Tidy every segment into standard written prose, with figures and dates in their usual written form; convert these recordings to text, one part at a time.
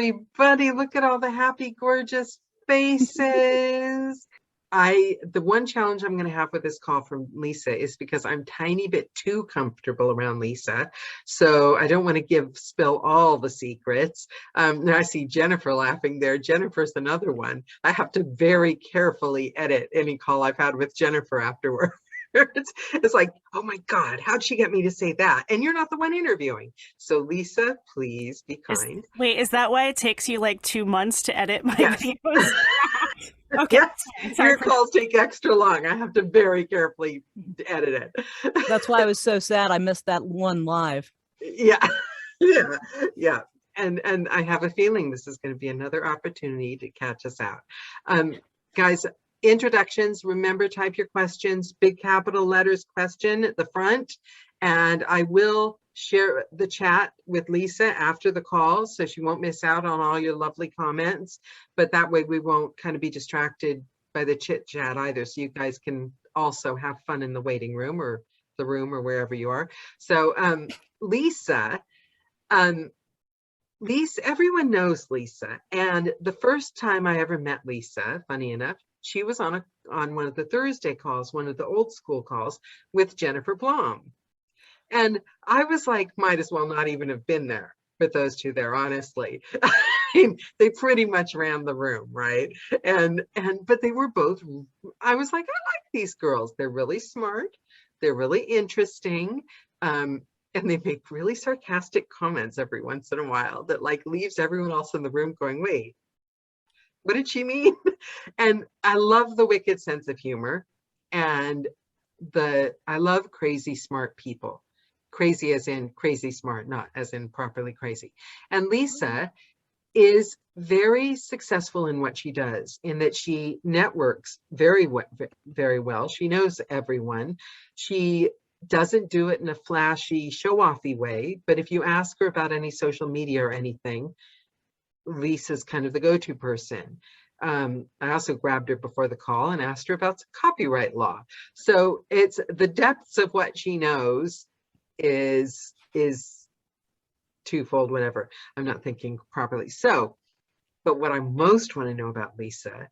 everybody. Look at all the happy, gorgeous faces. The one challenge I'm going to have with this call from Lisa is because I'm tiny bit too comfortable around Lisa. So I don't want to spill all the secrets. Now I see Jennifer laughing there. Jennifer's another one. I have to very carefully edit any call I've had with Jennifer afterward. It's like, oh my God, how'd she get me to say that? And you're not the one interviewing. So Lisa, please be kind. Wait, is that why it takes you like 2 months to edit my Yes. videos? Okay. Yes. Your calls take extra long. I have to very carefully edit it. That's why I was so sad I missed that one live. Yeah. Yeah. And I have a feeling this is going to be another opportunity to catch us out. Guys, introductions, remember, type your questions, big capital letters question at the front, and I will share the chat with Lisa after the call so she won't miss out on all your lovely comments, but that way we won't kind of be distracted by the chit chat either, so you guys can also have fun in the waiting room or the room or wherever you are. So Lisa, everyone knows Lisa, and the first time I ever met Lisa, funny enough, she was on one of the Thursday calls, one of the old school calls with Jennifer Blom. And I was like, might as well not even have been there with those two there, honestly. I mean, they pretty much ran the room, right? But they were both, I was like, I like these girls. They're really smart. They're really interesting. And they make really sarcastic comments every once in a while that like leaves everyone else in the room going, wait, what did she mean? And I love the wicked sense of humor, and I love crazy smart people. Crazy as in crazy smart, not as in properly crazy. And Lisa is very successful in what she does, in that she networks very well. She knows everyone. She doesn't do it in a flashy, show-offy way, but if you ask her about any social media or anything, Lisa's kind of the go-to person. I also grabbed her before the call and asked her about copyright law. So it's the depths of what she knows is twofold, whatever. I'm not thinking properly. So, but what I most want to know about Lisa,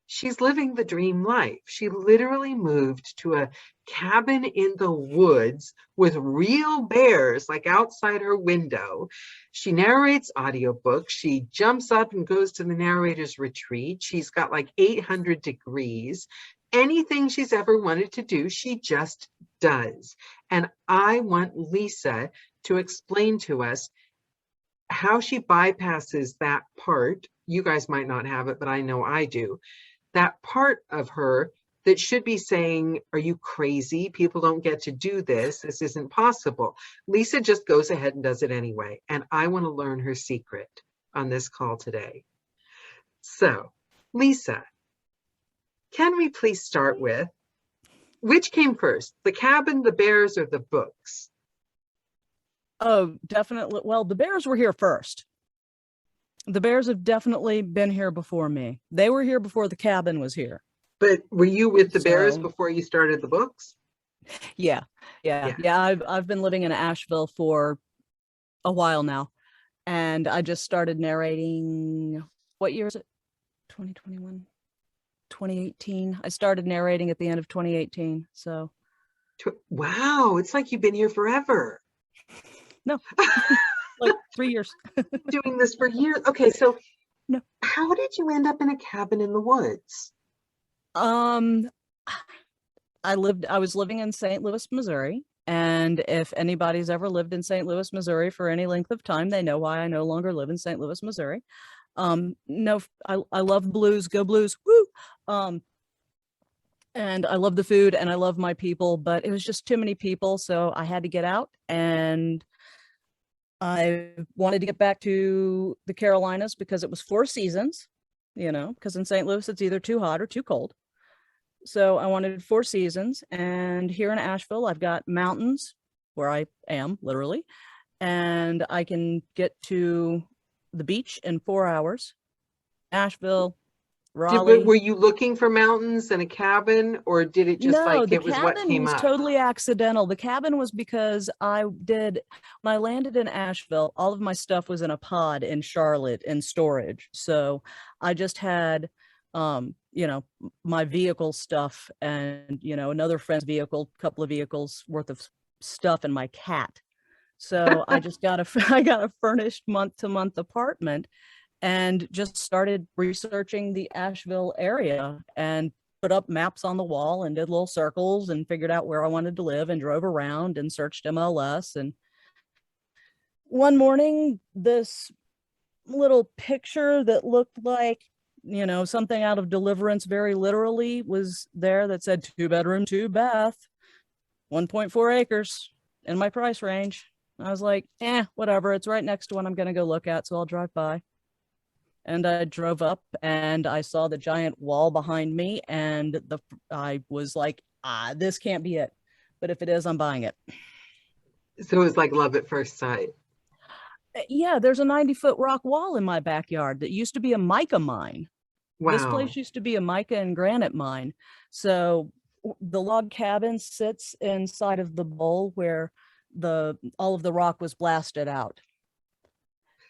she's living the dream life. She literally moved to a cabin in the woods with real bears, like outside her window. She narrates audiobooks. She jumps up and goes to the narrator's retreat. She's got like 800 degrees. Anything she's ever wanted to do, she just does. And I want Lisa to explain to us how she bypasses that part. You guys might not have it, but I know I do. That part of her that should be saying, are you crazy? People don't get to do this. This isn't possible. Lisa just goes ahead and does it anyway. And I want to learn her secret on this call today. So, Lisa, can we please start with, which came first, the cabin, the bears, or the books? Oh, definitely. Well, the bears were here first. The bears have definitely been here before me. They were here before the cabin was here. But were you with the bears before you started the books? Yeah. I've been living in Asheville for a while now, and I just started narrating. What year is it? 2021, 2018. I started narrating at the end of 2018. So, wow, it's like you've been here forever. No. Like 3 years. Doing this for years. Okay, so no. How did you end up in a cabin in the woods? I was living in St. Louis, Missouri. And if anybody's ever lived in St. Louis, Missouri for any length of time, they know why I no longer live in St. Louis, Missouri. No, I love blues, go blues, woo! And I love the food and I love my people, but it was just too many people. So I had to get out, and I wanted to get back to the Carolinas because it was 4 seasons, because in St. Louis, it's either too hot or too cold. So I wanted 4 seasons. And here in Asheville, I've got mountains where I am literally, and I can get to the beach in 4 hours. Asheville, Raleigh. Were you looking for mountains and a cabin, or did it just No, like the it was what cabin came was up? totally accidental. The cabin was because when I landed in Asheville, all of my stuff was in a pod in Charlotte in storage. So I just had, my vehicle stuff and, another friend's vehicle, couple of vehicles worth of stuff, and my cat. So I just I got a furnished month-to-month apartment and just started researching the Asheville area and put up maps on the wall and did little circles and figured out where I wanted to live and drove around and searched MLS. And one morning, this little picture that looked like, something out of Deliverance, very literally, was there that said 2-bedroom, 2-bath, 1.4 acres in my price range. I was like, whatever. It's right next to one I'm going to go look at, so I'll drive by. And I drove up and I saw the giant wall behind me, and I was like, this can't be it. But if it is, I'm buying it. So it was like love at first sight. Yeah, there's a 90-foot rock wall in my backyard that used to be a mica mine. Wow. This place used to be a mica and granite mine. So the log cabin sits inside of the bowl where all of the rock was blasted out.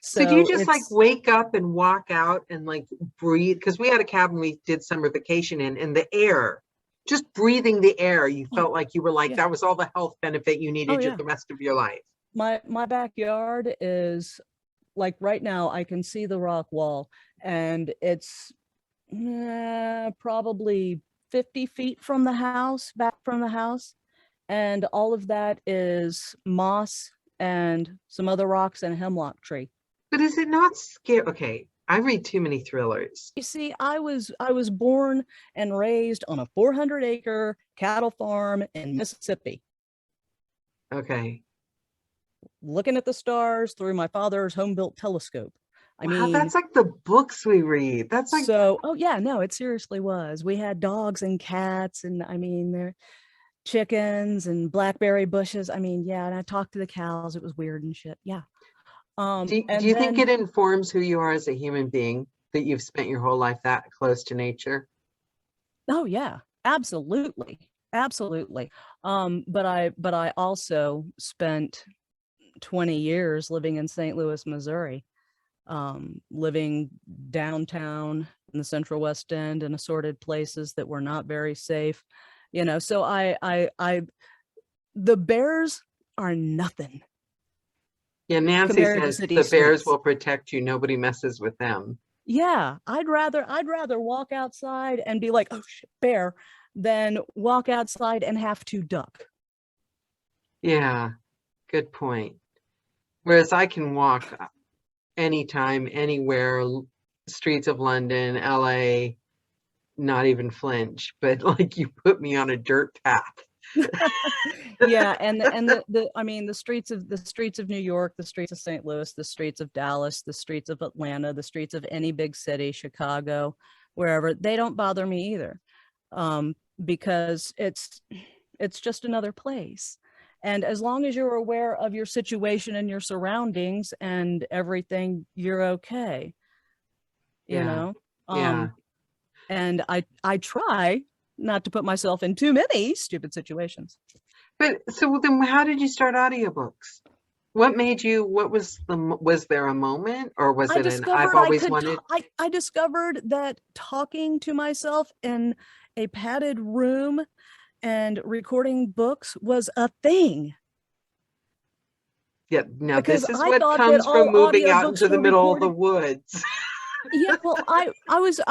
So do you just like wake up and walk out and like breathe? Because we had a cabin we did summer vacation in, and the air, just breathing the air, you felt like you were like, that was all the health benefit you needed the rest of your life. My backyard is like, right now I can see the rock wall, and it's probably 50 feet from the house, back from the house. And all of that is moss and some other rocks and a hemlock tree. But is it not scary? Okay, I read too many thrillers. You see, I was born and raised on a 400-acre cattle farm in Mississippi. Okay. Looking at the stars through my father's home-built telescope. I mean, that's like the books we read. That's like it seriously was. We had dogs and cats, and I mean, they're chickens and blackberry bushes. I mean, and I talked to the cows. It was weird and shit. Yeah. Do you think it informs who you are as a human being that you've spent your whole life that close to nature? Oh yeah, absolutely. Absolutely. But I also spent 20 years living in St. Louis, Missouri, living downtown in the Central West End in assorted places that were not very safe. So the bears are nothing. Yeah, Nancy says the bears will protect you. Nobody messes with them. Yeah, I'd rather walk outside and be like, oh shit, bear, than walk outside and have to duck. Yeah, good point. Whereas I can walk anytime, anywhere, streets of London, LA, not even flinch, but like you put me on a dirt path. Yeah, and the streets of New York, the streets of St. Louis, the streets of Dallas, the streets of Atlanta, the streets of any big city, Chicago, wherever, they don't bother me either, because it's just another place. And as long as you're aware of your situation and your surroundings and everything, you're okay. You know? And I try not to put myself in too many stupid situations. But so then how did you start audiobooks? What made you, was there a moment, or was it I've always wanted? I discovered that talking to myself in a padded room and recording books was a thing. Yeah, now because this is what comes from moving out into the middle of the woods. Yeah, well, I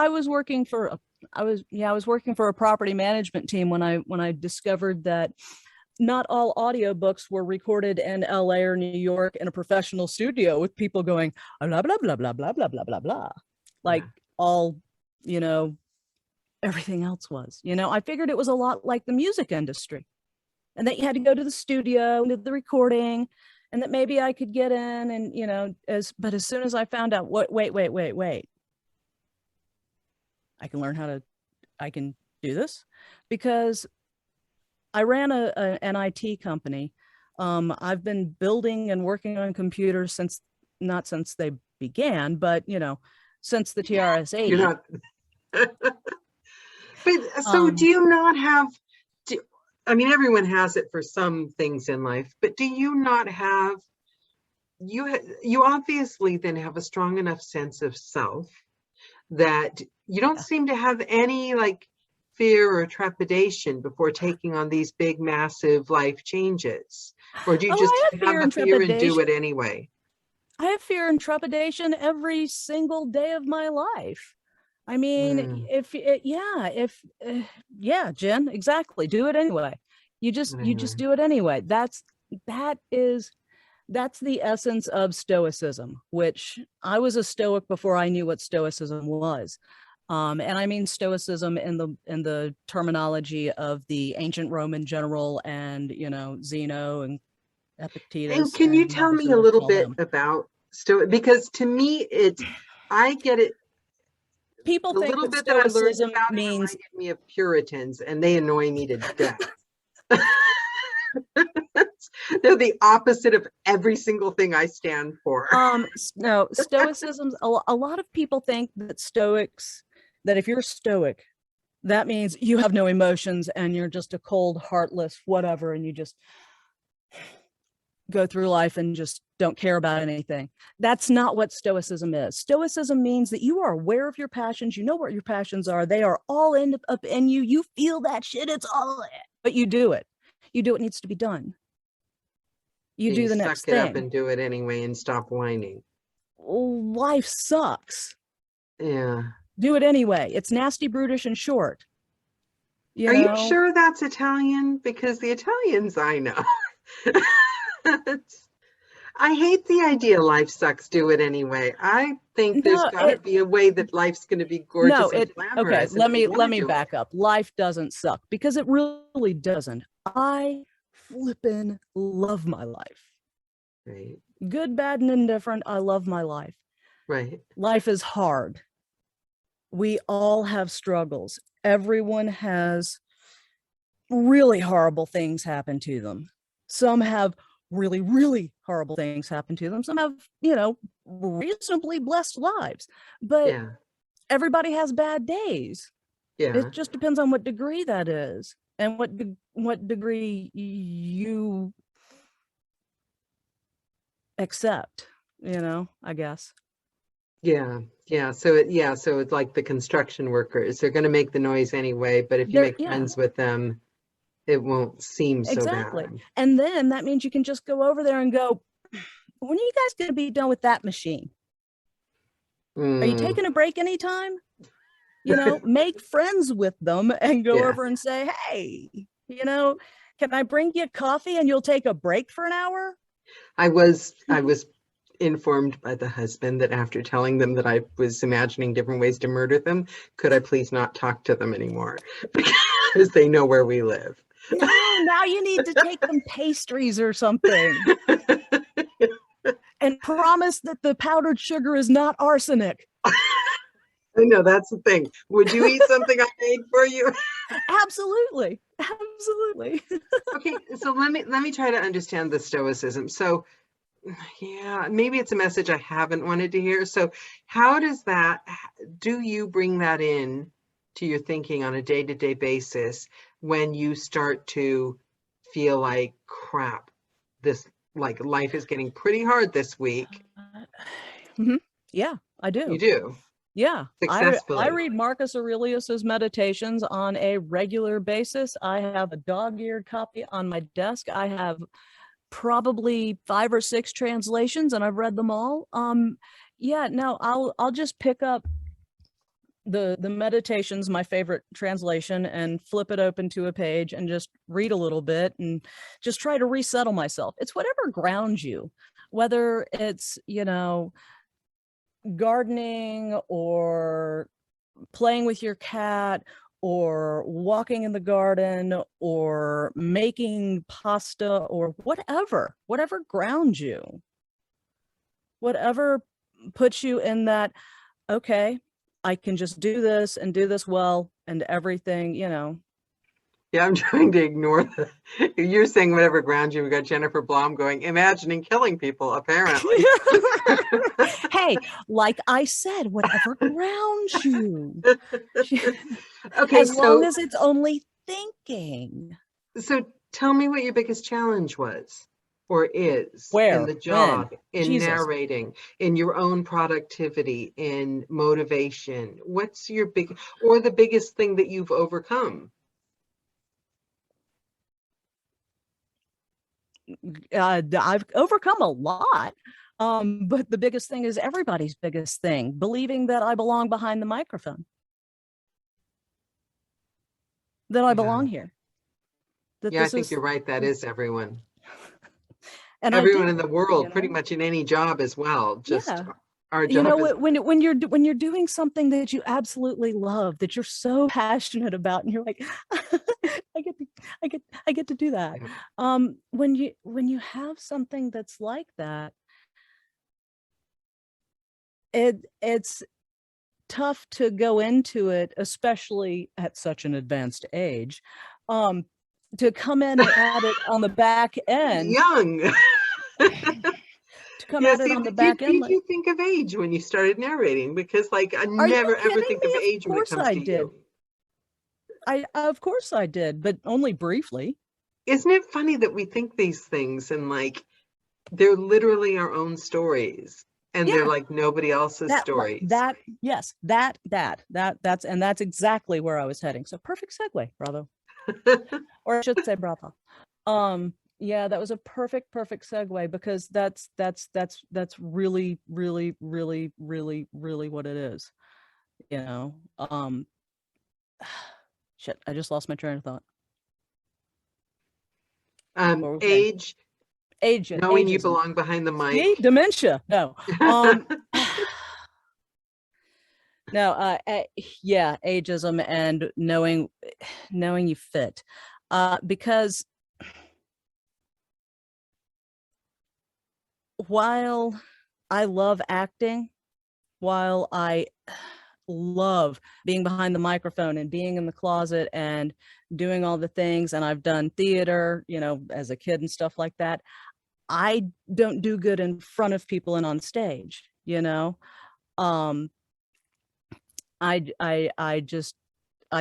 was working for a property management team when I discovered that not all audiobooks were recorded in LA or New York in a professional studio with people going blah blah blah blah blah blah blah blah blah, like all everything else was. I figured it was a lot like the music industry, and that you had to go to the studio and do the recording, and that maybe I could get in and but as soon as I found out wait, I can do this, because I ran an IT company. I've been building and working on computers not since they began, but since the TRS-80. But so do you not have, I mean, everyone has it for some things in life, but do you not have, you obviously then have a strong enough sense of self that you don't seem to have any like fear or trepidation before taking on these big, massive life changes? Or do you just I have have fear the and fear and do trepidation. it anyway? I have fear and trepidation every single day of my life. I mean, yeah, Jen, exactly. Do it anyway. You just do it anyway. That's the essence of stoicism, which I was a stoic before I knew what stoicism was. And I mean stoicism in the terminology of the ancient Roman general and, Zeno and And Epictetus can you and tell me Marcus a little all bit them. about Stoic? Because to me, I get it. People The think little that bit that I learned stoicism about it means reminded me of Puritans, and they annoy me to death. They're the opposite of every single thing I stand for. no, stoicism, a lot of people think that if you're stoic, that means you have no emotions and you're just a cold, heartless, whatever, and you just go through life and just don't care about anything. That's not what stoicism is. Stoicism means that you are aware of your passions, you know what your passions are, they are all up in you, you feel that shit, it's all in, but you do it. You do what needs to be done. You do You the suck next it up thing. and do it anyway and stop whining. Life sucks. Yeah. Do it anyway. It's nasty, brutish, and short. Are you sure that's Italian? Because the Italians I know. I hate the idea life sucks, do it anyway. I think there's No, got to be a way that life's going to be gorgeous and okay, glamorous, and I want let to me do it. back up. Life doesn't suck because it really doesn't. I flippin' love my life. Right, Good, bad, and indifferent, I love my life. right. Life is hard. We all have struggles. Everyone has really horrible things happen to them. Some have really, really horrible things happen to them. Some have, reasonably blessed lives. But Yeah, everybody has bad days. yeah, It just depends on what degree that is and what degree you accept, I guess. yeah, yeah. So it's like the construction workers. They're going to make the noise anyway, but if you There, make yeah, friends with them, it won't seem so exactly. bad. And then that means you can just go over there and go, when are you guys going to be done with that machine? Are you Mm, taking a break anytime? Make friends with them and go yeah. over and say, hey, can I bring you coffee and you'll take a break for an hour? I was informed by the husband that after telling them that I was imagining different ways to murder them, could I please not talk to them anymore? Because they know where we live. No, now you need to take them pastries or something and promise that the powdered sugar is not arsenic. I know, that's the thing. Would you eat something I made for you? Absolutely. Absolutely. Okay, so let me try to understand the stoicism. So yeah, maybe it's a message I haven't wanted to hear. So how do you bring that in to your thinking on a day-to-day basis when you start to feel like crap, this like life is getting pretty hard this week? Yeah, I You do. do Yeah, I successfully. read Marcus Aurelius's Meditations on a regular basis. I have a dog-eared copy on my desk. I have probably 5 or 6 translations and I've read them all. Yeah, no, I'll just pick up the Meditations, my favorite translation, and flip it open to a page and just read a little bit and just try to resettle myself. It's whatever grounds you, whether it's, gardening or playing with your cat or walking in the garden or making pasta or whatever grounds you, whatever puts you in that, okay, I can just do this and do this well and everything, Yeah, I'm trying to ignore the. You're saying whatever grounds you. We got Jennifer Blom going, imagining killing people, apparently. Hey, like I said, whatever grounds you. Okay, As long as it's only thinking. so tell me what your biggest challenge was or is in Where? the When? job, in Jesus. narrating, in your own productivity, in motivation. What's your or the biggest thing that you've overcome? I've overcome a lot. But the biggest thing is everybody's biggest thing, believing that I belong behind the microphone, that I belong here. That Yeah, I this think is, you're right. That is everyone. and I Everyone do, in the world, pretty much in any job as well. Just yeah. our You know job is. what, when you're doing something that you absolutely love, that you're so passionate about, and you're like, I get to do that. Yeah. When you have something that's like that, it's tough to go into it, especially at such an advanced age, to come in and add it on the back end. Young. To come Yeah, at it see, on the back end, did like, you think of age when you started narrating? Because like I are you never ever kidding think of me? age Of when it course comes I to did. you. Of course I did, but only briefly. Isn't it funny that we think these things and like they're literally our own stories and they're Yeah, like nobody else's stories. yes, that's exactly where I was heading. So perfect segue, bravo. Or I should say bravo. Yeah, that was a perfect segue, because that's really what it is, you know. Shit, I just lost my train of thought. Age, knowing you Ageism. belong behind the mic. See? Dementia. No. No, yeah, ageism and knowing you fit. Because while I love acting, while I love being behind the microphone and being in the closet and doing all the things, and I've done theater, you know, as a kid and stuff like that, I don't do good in front of people and on stage, you know. I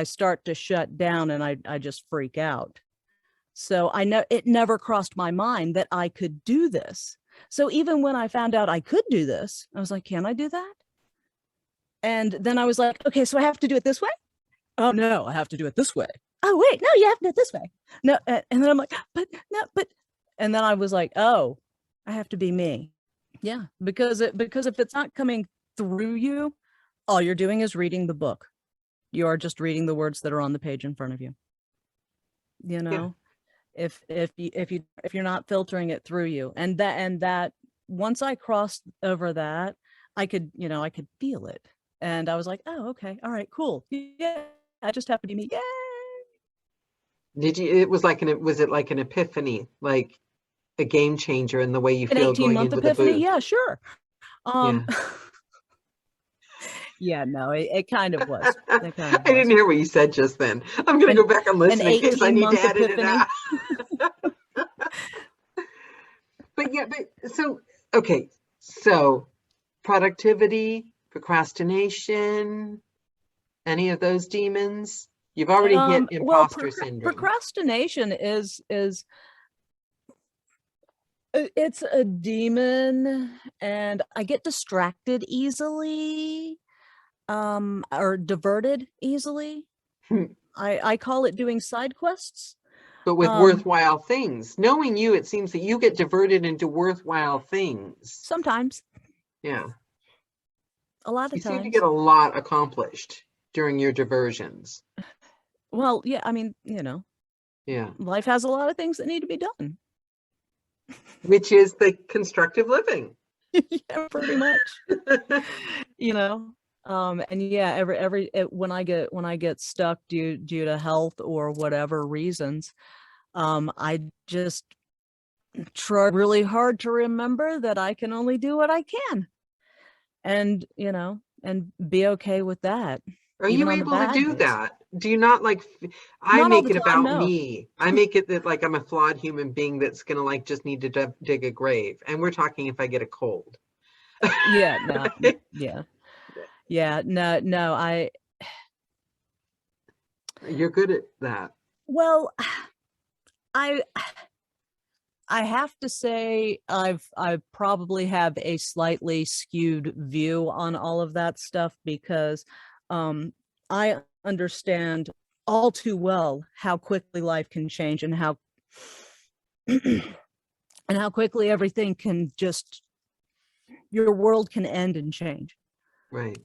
start to shut down, and I just freak out. So I know it never crossed my mind that I could do this. So even when I found out I could do this, I was like, can I do that? And then I was like, okay, so I have to do it this way? Oh no, I have to do it this way. Oh wait, no, you have to do it this way. No, and then I'm like, but, and then I was like, oh, I have to be me. Yeah, because if it's not coming through you, all you're doing is reading the book. You are just reading the words that are on the page in front of you. You know, yeah. If you're not filtering it through you, and that once I crossed over that, I could feel it, and I was like, oh, okay, all right, cool, yeah, I just have to be me. Yay! Did you? It was like was it like an epiphany, like a game changer in the way you An feel going 18-month into the epiphany, booth? yeah, sure. Yeah. Yeah, no, it kind of was. It kind of I was. didn't hear what you said just then. I'm going to go back and listen in case I need to edit it out. But yeah, okay, so productivity, procrastination, any of those demons? You've already hit imposter syndrome. Procrastination is it's a demon, and I get distracted easily, or diverted easily. I call it doing side quests. But with worthwhile things. Knowing you, it seems that you get diverted into worthwhile things. Sometimes. Yeah. A lot of you times. You seem to get a lot accomplished during your diversions. Well, yeah, I mean, you know. Yeah. Life has a lot of things that need to be done. Which is the constructive living. Yeah, pretty much. You know. And yeah, when I get stuck due to health or whatever reasons, I just try really hard to remember that I can only do what I can, and you know, and be okay with that. Are even you on the able to bad do days. that? Do you not like, I Not all make the it time, about no. me. I make it that like I'm a flawed human being that's going to like just need to dig a grave. And we're talking if I get a cold. Yeah, no, yeah. Yeah, no, You're good at that. well, I I have to say I probably have a slightly skewed view on all of that stuff because I understand all too well how quickly life can change and how and how quickly everything can just your world can end and change. Right.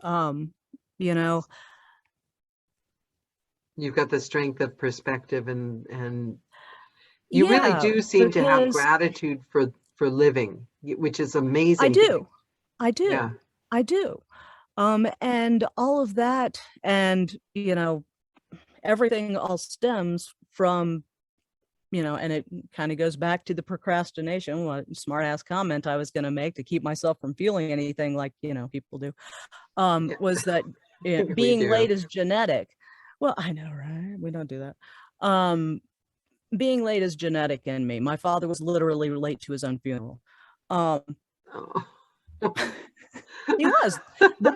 You know, You've got the strength of perspective and you really yeah, do seem to have because gratitude for living, which is I amazing to me. do. I do. Yeah. I do. And all of that and everything all stems from and it kind of goes back to the procrastination, what smart ass comment I was going to make to keep myself from feeling anything like people do, Yeah. was that We being do. late is genetic. Well, I know, right? We don't do that. Being late is genetic in me. My father was literally late to his own funeral. um Oh. he was.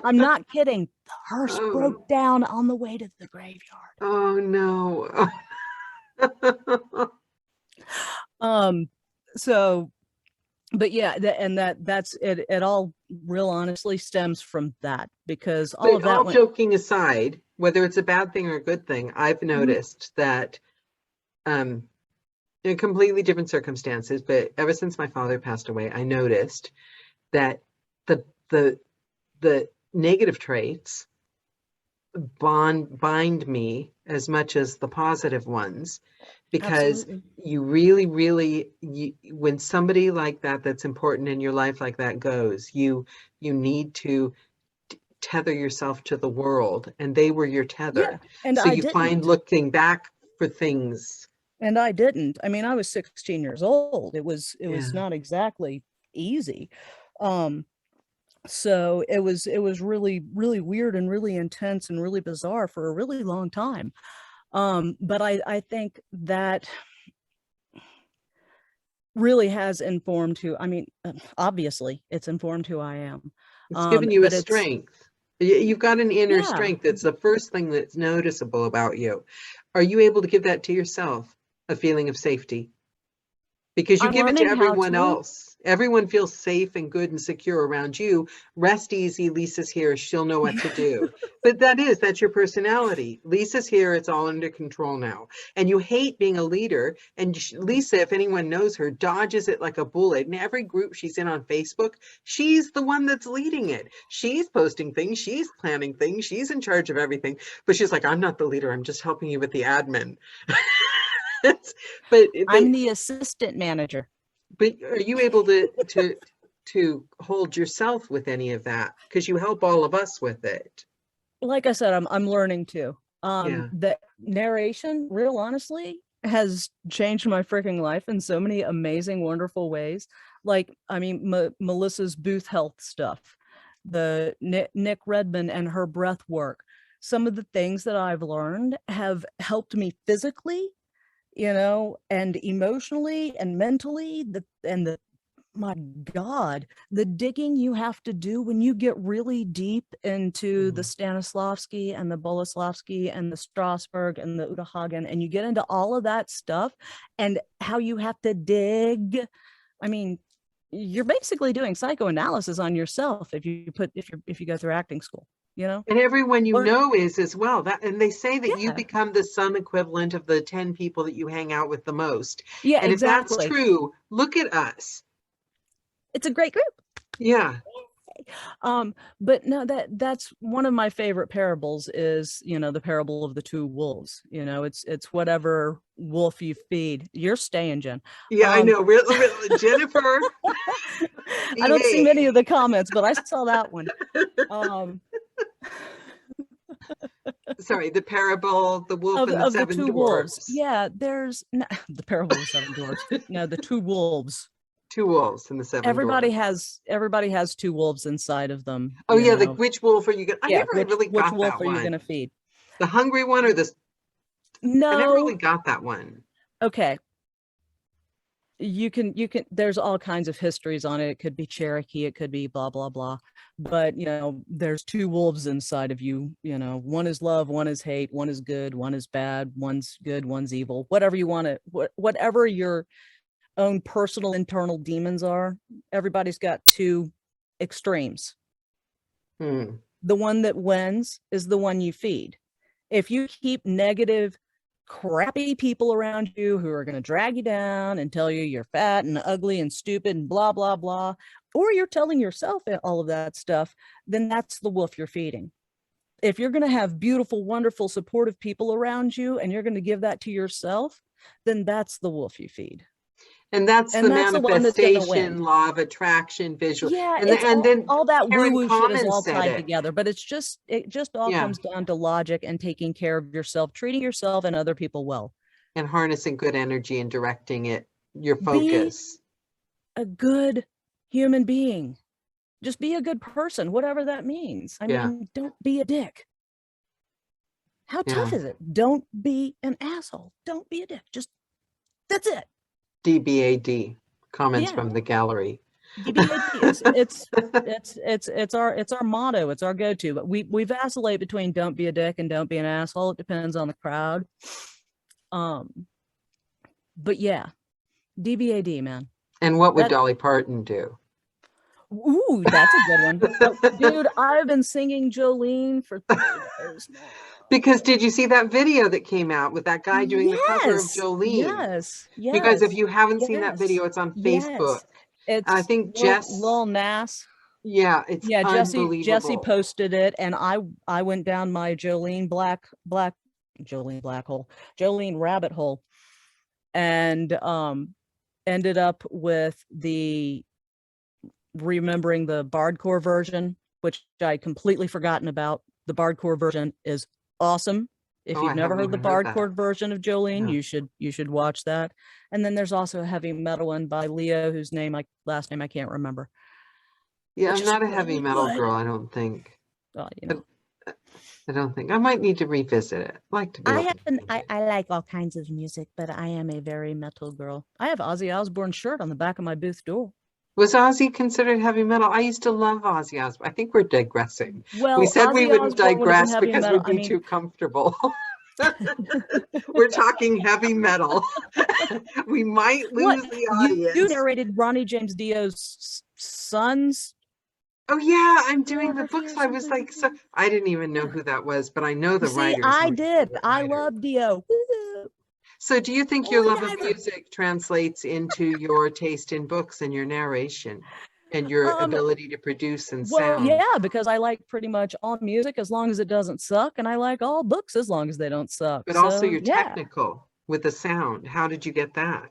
I'm not kidding. The hearse Oh, broke down on the way to the graveyard. oh no. So but yeah, that's it. It all real honestly stems from that because all But of that all went. joking aside, whether it's a bad thing or a good thing, I've Mhm. noticed that um in completely different circumstances, but ever since my father passed away, I noticed that the the the negative traits bind me as much as the positive ones, because Absolutely. you really when somebody like that that's important in your life like that goes, you need to tether yourself to the world, and they were your Yeah, tether. and So I you find didn't. looking back for things. And I didn't. I mean, I was 16 years old. It was Yeah. not exactly easy. Um, so it was really weird and really intense and really bizarre for a really long time. But I think that really has informed who, I mean, obviously it's informed who I am. It's given you a But it's, strength. You've got an inner yeah, strength. That's the first thing that's noticeable about you. Are you able to give that to yourself, a feeling of safety? Because you I'm give it to learning how everyone to. else. Everyone feels safe and good and secure around you. Rest easy. Lisa's here. She'll know what to do. But that's your personality. Lisa's here. It's all under control now. And you hate being a leader. And Lisa, if anyone knows her, dodges it like a bullet. In every group she's in on Facebook, she's the one that's leading it. She's posting things. She's planning things. She's in charge of everything. But she's like, I'm not the leader. I'm just helping you with the admin. but I'm the assistant manager. but are you able to hold yourself with any of that? Because you help all of us with it. Like I said, I'm learning to. Yeah. The narration, real honestly, has changed my freaking life in so many amazing, wonderful ways. Like, I mean, Melissa's booth health stuff, the Nick Redman and her breath work. Some of the things that I've learned have helped me physically, and emotionally and mentally. The my God, the digging you have to do when you get really deep into the Mhm. Stanislavski and the Boleslavsky and the Strasberg and the Uta Hagen, and you get into all of that stuff and how you have to dig. I mean, you're basically doing psychoanalysis on yourself if you go through acting school, And everyone you Learn, know is as well. And they say that you yeah, become the sum equivalent of the 10 people that you hang out with the most. yeah, And if that's exactly. true, look at us. It's a great group. Yeah. But no, that's one of my favorite parables is, the parable of the two wolves. It's whatever wolf you feed, you're staying, Jen. Yeah, I know. Jennifer, I don't see many behave. of the comments, but I saw that one. Um, Sorry, the parable, the wolf and the of the seven two wolves. dwarfs. Yeah, there's no, the parable of the seven dwarfs. No, the two wolves. Two wolves and the seven everybody dwarfs. has two wolves inside of them. Oh you yeah, know. which wolf are you gonna? I Yeah, never really which got wolf that are you one. gonna feed? The hungry one or the? I never No. really got that one. Okay. You can there's all kinds of histories on it. It could be Cherokee, it could be blah blah blah. But there's two wolves inside of you. One is love, one is hate, one is good, one is bad, one's good, one's evil. Whatever you want to, whatever your own personal internal demons are, everybody's got two extremes. Hmm. The one that wins is the one you feed. If you keep negative, crappy people around you who are going to drag you down and tell you you're fat and ugly and stupid and blah, blah, blah, or you're telling yourself all of that stuff, then that's the wolf you're feeding. If you're going to have beautiful, wonderful, supportive people around you and you're going to give that to yourself, then that's the wolf you feed. And that's the the one that's gonna win. manifestation, law of attraction, visual. Yeah, And then all that Karen woo-woo shit is Commons all said tied it. together, but it just all Yeah. comes down to logic and taking care of yourself, treating yourself and other people well. And harnessing good energy and directing it, your Be focus. a good human being. Just be a good person, whatever that means. I mean, don't be a dick. How tough is it? Don't be an asshole. Don't be a dick. Just, that's it. DBAD. Comments from the gallery. DBAD. It's our motto. It's our go-to. But we vacillate between don't be a dick and don't be an asshole. It depends on the crowd. But yeah, DBAD, man. And what would Dolly Parton do? Ooh, that's a good one. Oh, dude, I've been singing Jolene for 3 years now. Because did you see that video that came out with that guy doing the cover of Jolene? Yes. You guys, if you haven't seen that video, it's on Facebook. It's I think Lil Nas. Yeah, it's unbelievable. Jesse posted it, and I went down my Jolene Jolene rabbit hole, and ended up with remembering the Bardcore version, which I completely forgotten about. The Bardcore version is awesome. If you've never heard the Bardcore version of Jolene, you should watch that. And then there's also a heavy metal one by Leo, whose last name I can't remember. Yeah, I'm not a heavy metal girl, I don't think. Well, I don't think. I might need to revisit it. I'd like to be I like all kinds of music, but I am a very metal girl. I have Ozzy Osbourne shirt on the back of my booth door. Was Ozzy considered heavy metal? I used to love Ozzy Osbourne. I think we're digressing. Well, we said Ozzy we wouldn't digress because metal. we'd be too comfortable. We're talking heavy metal. We might lose the audience. You narrated Ronnie James Dio's son's. Oh yeah, I'm doing the books. I was like, so I didn't even know who that was, but I know the writer. I did. I love Dio. So do you think your love of music translates into your taste in books and your narration and your ability to produce and sound? Yeah, because I like pretty much all music as long as it doesn't suck, and I like all books as long as they don't suck. But also you're technical with the sound. How did you get that?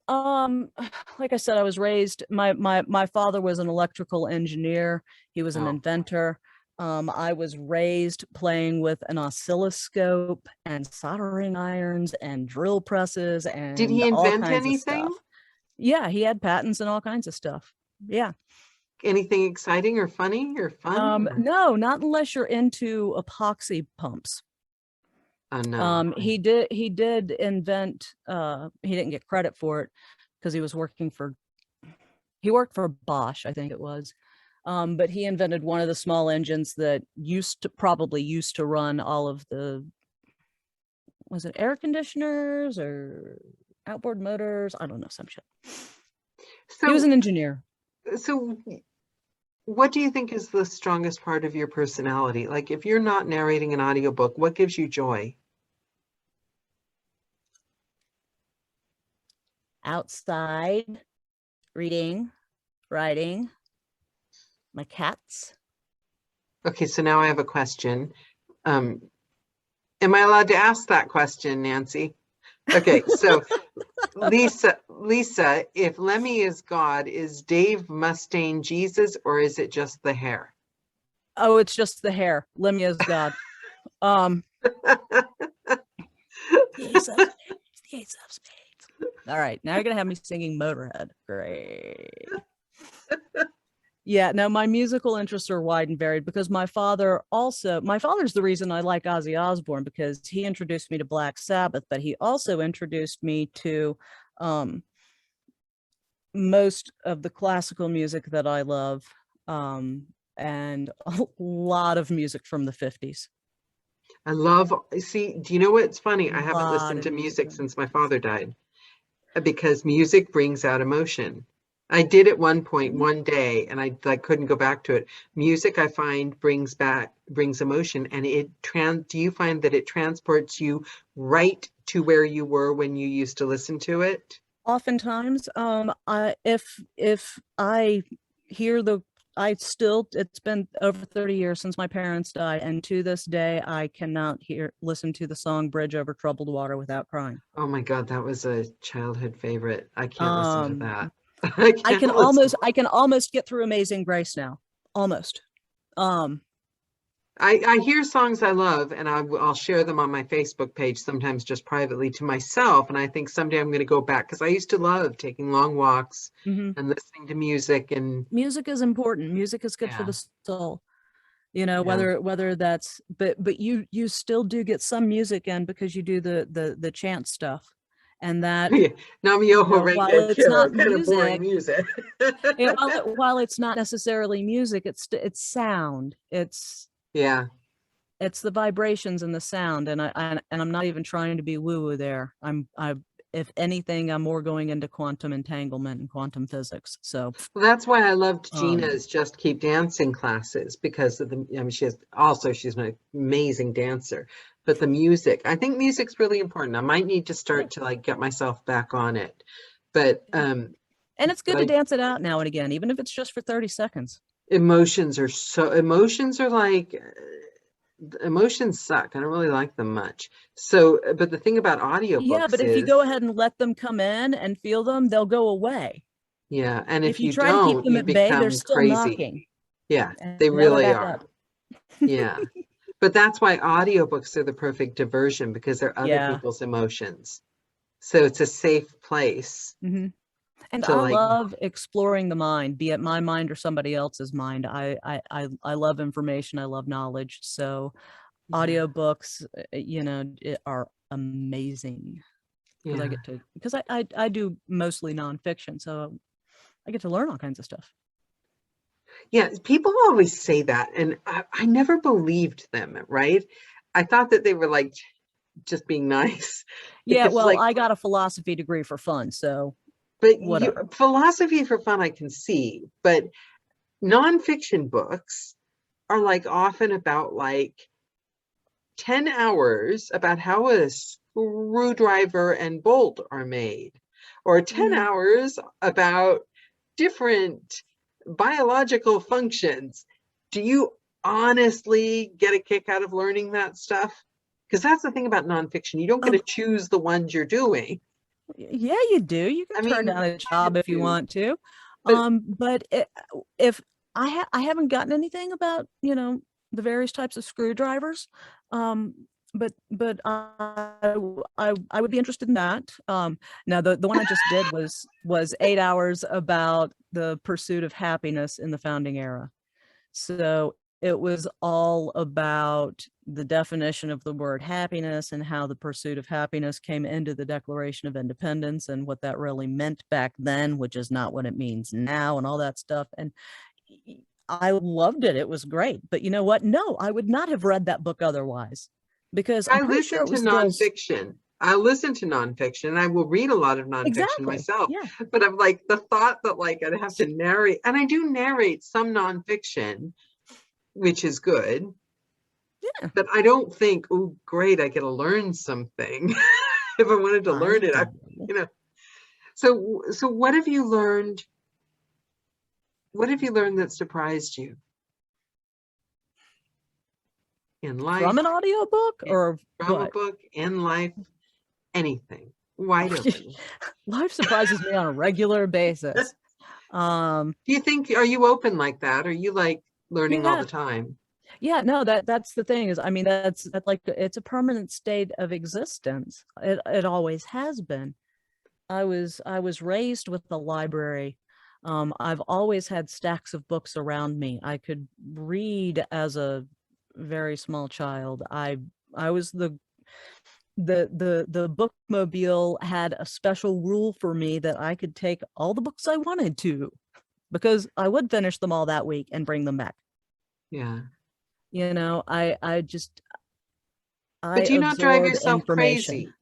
Like I said, I was raised, my father was an electrical engineer. He was an inventor. I was raised playing with an oscilloscope and soldering irons and drill presses and did he invent anything? Yeah, he had patents and all kinds of stuff. Yeah. Anything exciting or funny or fun? No, not unless you're into epoxy pumps. No. He did invent, he didn't get credit for it because he worked for Bosch, I think it was. But he invented one of the small engines that probably used to run all of the, was it air conditioners or outboard motors? I don't know, some shit. So, he was an engineer. So what do you think is the strongest part of your personality? Like if you're not narrating an audiobook, what gives you joy? Outside, reading, writing, my cats. Okay, so now I have a question. Am I allowed to ask that question, Nancy? Okay, so Lisa, if Lemmy is God, is Dave Mustaine Jesus, or is it just the hair? Oh, it's just the hair. Lemmy is God. The ace of spades. All right, now you're gonna have me singing Motorhead. Great. Yeah, no, my musical interests are wide and varied because my father's the reason I like Ozzy Osbourne, because he introduced me to Black Sabbath, but he also introduced me to most of the classical music that I love, and a lot of music from the 50s. See, do you know what's funny? I haven't Lot listened of to music music from the since my 50s. father died because music brings out emotion. I did at one point Mhm. one day and I couldn't go back to it. Music I find brings emotion, and do you find that it transports you right to where you were when you used to listen to it? Oftentimes, if I hear it's been over 30 years since my parents died, and to this day I cannot listen to the song Bridge Over Troubled Water without crying. Oh my God, that was a childhood favorite. I can't listen to Um, that. I can't listen. I can almost get through Amazing Grace now. Almost. Um, I hear songs I love, and I'll share them on my Facebook page, sometimes just privately to myself. And I think someday I'm going to go back because I used to love taking long walks mhm. and listening to music. And Music is important. Music is good for yeah, the soul. You know, yeah, whether that's, but you still do get some music in because you do the chant stuff, and that, Nam you Myoho know, while Renge it's Kyo, not kind of boring music, music. while it's not necessarily music, it's sound. Yeah. It's the vibrations and the sound, and I'm not even trying to be woo woo there. I If anything, I'm more going into quantum entanglement and quantum physics. So, Well, that's why I loved um, Gina's Just Keep Dancing classes because of I mean, she's an amazing dancer, but the music, I think music's really important. I might need to yeah, start to get myself back on it. But, and it's good but to I, dance it out now and again, even if it's just for 30 seconds. emotions suck. I don't really like them much. So, but the thing about Yeah, audiobooks but if you go is, ahead and let them come in and feel them, they'll go away. yeah, and If if you you try to keep don't, them you at bay, they're become still crazy. knocking, Yeah, and they now they're really back are. up. Yeah. But that's why audiobooks are the perfect diversion because they're other Yeah. people's emotions. So it's a safe place Hmm. And to I love exploring the mind, be it my mind or somebody else's mind. I love information. I love knowledge. So yeah, audiobooks, are amazing because yeah. I do mostly nonfiction, so I get to learn all kinds of stuff. Yeah, people always say that, and I never believed them, right? I thought that they were just being nice Yeah, because well, I got a philosophy degree for fun, so but whatever. philosophy for fun I can see, but nonfiction books are often about 10 hours about how a screwdriver and bolt are made, or 10 Mm, hours about different biological functions. Do you honestly get a kick out of learning that stuff? Because that's the thing about nonfiction. You don't get to of choose the ones you're doing. Yeah, you do. You can I turn mean, down a job if you you, want to. but But if I haven't gotten anything about, the various types of screwdrivers. Um, but I would be interested in that. Now the one I just did was 8 hours about the pursuit of happiness in the founding era. So it was all about the definition of the word happiness and how the pursuit of happiness came into the Declaration of Independence and what that really meant back then, which is not what it means now, and all that stuff. And I loved it. It was great. But you know what? No, I would not have read that book otherwise, because I'm I pretty sure listen it to was those. nonfiction. I listen to nonfiction and I will read a lot of nonfiction Exactly. myself. Yeah. But I'm the thought that I'd have to narrate, and I do narrate some nonfiction, which is good, Yeah. but I don't think, oh, great, I get to learn something. If I wanted to I learn it, know. you know. So what have you learned? What have you learned that surprised you in From life, an audiobook or from a what? book, in life, anything? Wide open. Life surprises me on a regular basis. Um, Do you think, are you open like that? Are you learning all yeah, the time? yeah, no, that's the thing is, I mean, that's like, it's a permanent state of existence. It always has been. I was raised with the library. I've always had stacks of books around me. I could read as a very small child. I was the bookmobile had a special rule for me that I could take all the books I wanted to, because I would finish them all that week and bring them back. Yeah. You know, I But do you not drive absorb yourself information. crazy?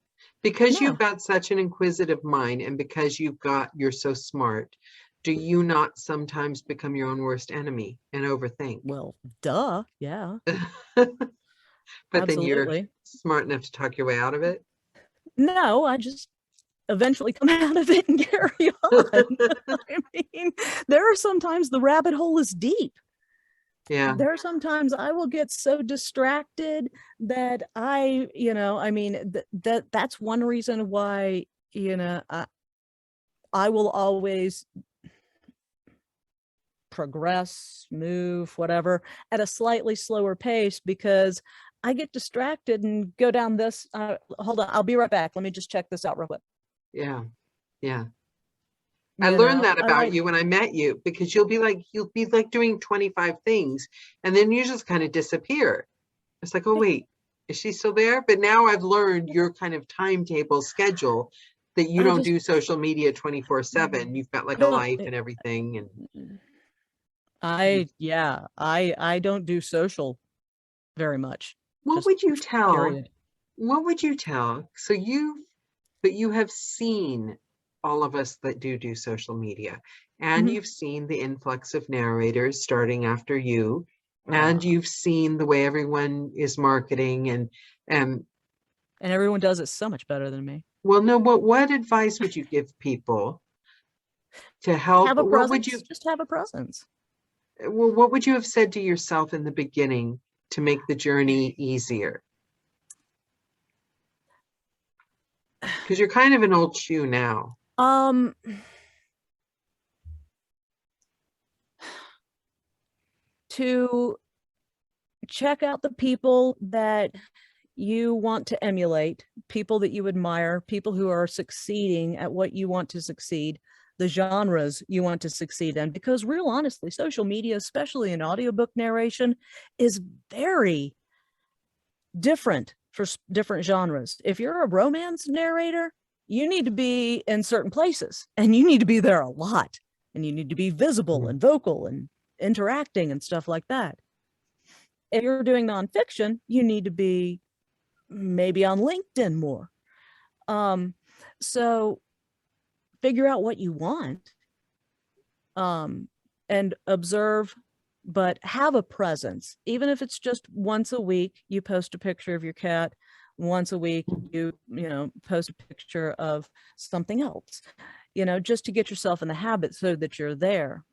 Because you've No. got such an inquisitive mind and because you're so smart, do you not sometimes become your own worst enemy and overthink? Well, duh. Yeah, But then you're absolutely. smart enough to talk your way out of it? No, I just eventually come out of it and carry on. I mean, there are sometimes the rabbit hole is deep. Yeah. There are sometimes I will get so distracted that I mean, that's one reason why, I will always progress, move, whatever, at a slightly slower pace, because I get distracted and go down this. Hold on, I'll be right back. Let me just check this out real quick. Yeah. Yeah. I You learned know, that I about like, you when I met you, because you'll be like doing 25 things and then you just kind of disappear. It's like, oh wait, is she still there? But now I've learned your kind of timetable schedule, that you I don't just, do social media 24/7. You've got I like a don't, life and everything. And I don't do social very much. what Just would you tell? period. What would you tell? But you have seen all of us that do social media, and Mhm. you've seen the influx of narrators starting after you, and Ah, you've seen the way everyone is marketing and and everyone does it so much better than me. well, no, what advice would you give people to help? Have a presence. Just have a presence. What would you have said to yourself in the beginning to make the journey easier? Because you're kind of an old shoe now. Um, to check out the people that you want to emulate, people that you admire, people who are succeeding at what you want to succeed, the genres you want to succeed in. Because, real honestly, social media, especially in audiobook narration, is very different for different genres. If you're a romance narrator, you need to be in certain places and you need to be there a lot, and you need to be visible Mhm. and vocal and interacting and stuff like that. If you're doing nonfiction, you need to be maybe on LinkedIn more. Um, so figure out what you want, and observe, but have a presence. Even if it's just once a week, you post a picture of your cat. Once a week, you post a picture of something else, just to get yourself in the habit so that you're there.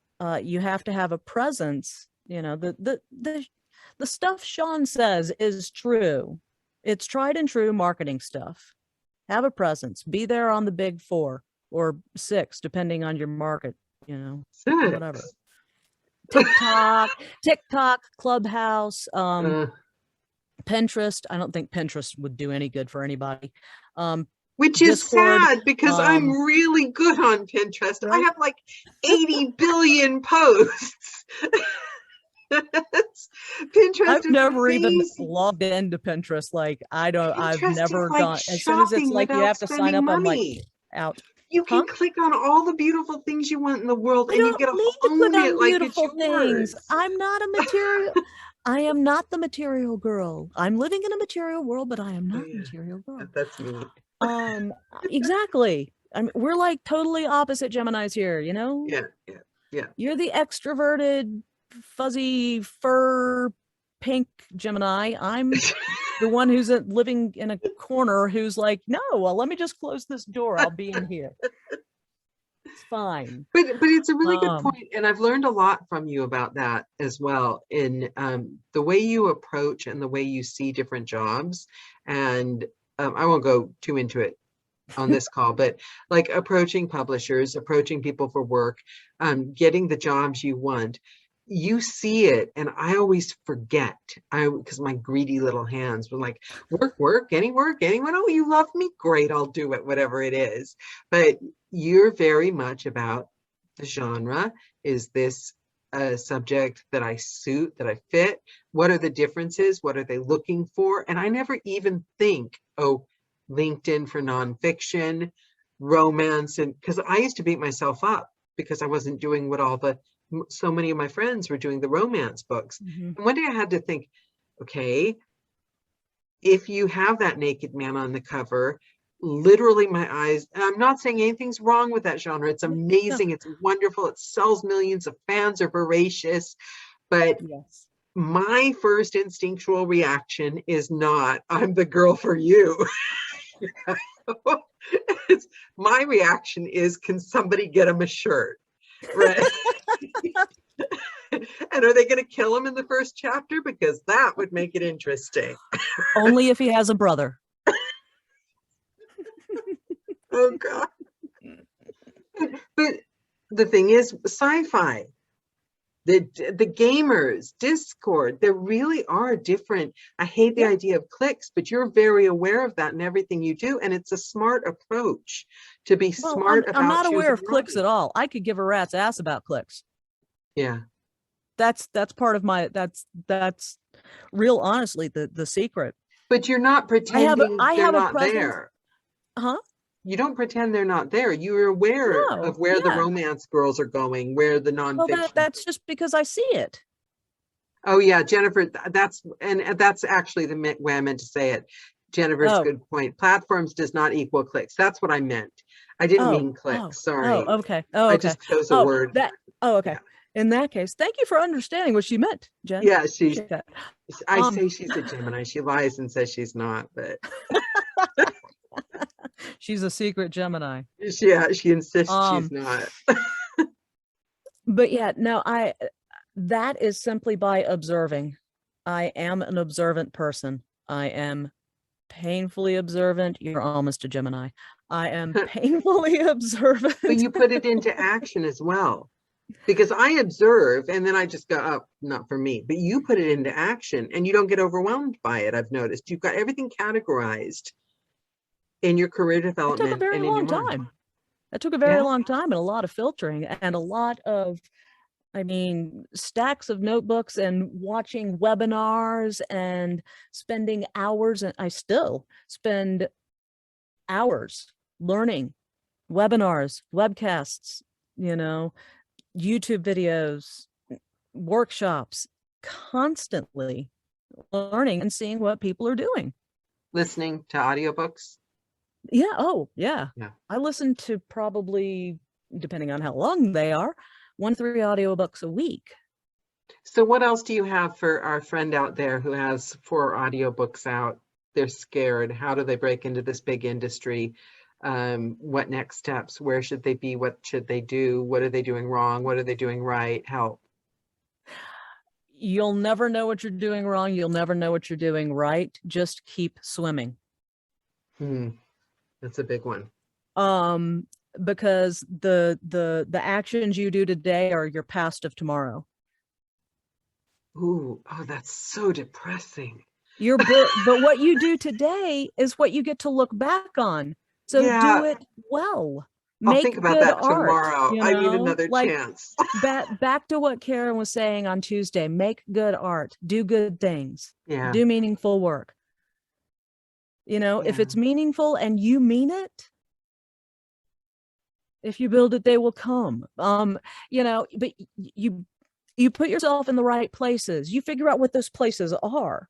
You have to have a presence. The stuff Sean says is true. It's tried and true marketing stuff. Have a presence. Be there on the big 4 or 6, depending on your market, whatever. 6. TikTok, Clubhouse, Uh, Pinterest. I don't think Pinterest would do any good for anybody. which is Discord. sad because I'm really good on Pinterest. I Right? have like 80 billion posts. Pinterest I've is never even amazing. logged into Pinterest. Like, I've Pinterest is never like gone. As soon as it's shopping like you without have to sign spending up, I'm like money. out. You Huh? can click on all the beautiful things you want in the world I and you don't get to need to click own it on like it's beautiful things. yours. I'm not a material. I am not the material girl. I'm living in a material world, but I am Oh not a yeah, material girl. that's me. Exactly. We're like totally opposite Geminis here, you know? Yeah, yeah, yeah. You're the extroverted, fuzzy fur pink Gemini. I'm the one who's living in a corner who's like, no, well, let me just close this door. I'll be in here. It's fine. But it's a really good Um, point, and I've learned a lot from you about that as well, in the way you approach and the way you see different jobs. And I won't go too into it on this call, but like approaching publishers, approaching people for work, getting the jobs you want. you see it, and I always forget. Because my greedy little hands were like, work, any work, anyone? Oh, you love me? Great, I'll do it, whatever it is. But you're very much about the genre. Is this a subject that I suit, that I fit? What are the differences? What are they looking for? And I never even think, oh, LinkedIn for nonfiction, romance, and because I used to beat myself up because I wasn't doing what so many of my friends were doing, the romance books. Mhm. And one day I had to think, okay, if you have that naked man on the cover, literally my eyes, and I'm not saying anything's wrong with that genre. It's No. amazing. It's wonderful. It sells millions of fans, are voracious. But Yes. my first instinctual reaction is not, I'm the girl for you. My reaction is, can somebody get him a shirt? Right. And are they going to kill him in the first chapter? Because that would make it interesting. Only if he has a brother. Oh, God. But the thing is, sci-fi, the gamers, Discord, there really are different. I hate the idea of clicks, but you're very aware of that in everything you do. And it's a smart approach to be smart about I'm not aware of choosing clicks your at all. I could give a rat's ass about clicks. Yeah. That's part of my, that's real honestly the secret. But you're not pretending I they're have a not presence. there. Huh? You don't pretend they're not there. You're aware No, of where the yeah. romance girls are going, where the Well, nonfiction. that's just because I see it. Oh yeah, Jennifer, that's actually the way I meant to say it. Jennifer's good point. Platforms does not equal clicks. That's what I meant. I didn't mean clicks. Sorry. Okay. I just chose a word. Okay. Yeah. In that case, thank you for understanding what she meant, Jen. Yeah, Appreciate that. I say she's a Gemini. She lies and says she's not, but she's a secret Gemini. She insists she's not. But yeah, no, that is simply by observing. I am an observant person. I am painfully observant. You're almost a Gemini. I am painfully observant. But you put it into action as well. Because I observe and then I just go, oh, not for me. But you put it into action and you don't get overwhelmed by it. I've noticed you've got everything categorized in your career development. It took a very long time. It took a very long time and a lot of filtering and a lot of, stacks of notebooks and watching webinars and spending hours. And I still spend hours learning webinars, webcasts, YouTube videos, workshops, constantly learning and seeing what people are doing. Listening to audiobooks? Yeah. Oh, yeah. I listen to probably, depending on how long they are, 1 to 3 audiobooks a week. So what else do you have for our friend out there who has 4 audiobooks out? They're scared. How do they break into this big industry? What next steps? Where should they be? What should they do? What are they doing wrong? What are they doing right? Help. You'll never know what you're doing wrong. You'll never know what you're doing right. Just keep swimming. That's a big one. Because the actions you do today are your past of tomorrow. Oh, that's so depressing. But what you do today is what you get to look back on. So do it well. I'll think about that tomorrow. I need another chance. back to what Karen was saying on Tuesday. Make good art. Do good things. Yeah. Do meaningful work. If it's meaningful and you mean it, if you build it, they will come. But you put yourself in the right places. You figure out what those places are.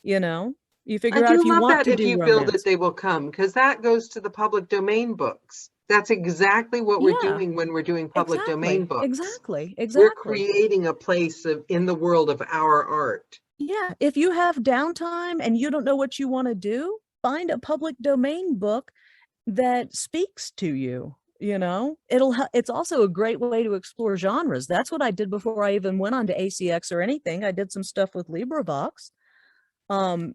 You figure out if you want to do romance. If you build it, they will come, because that goes to the public domain books. That's exactly what we're doing when we're doing public domain books. Exactly. We're creating a place in the world of our art. Yeah. If you have downtime and you don't know what you want to do, find a public domain book that speaks to you. It's also a great way to explore genres. That's what I did before I even went on to ACX or anything. I did some stuff with LibriVox, and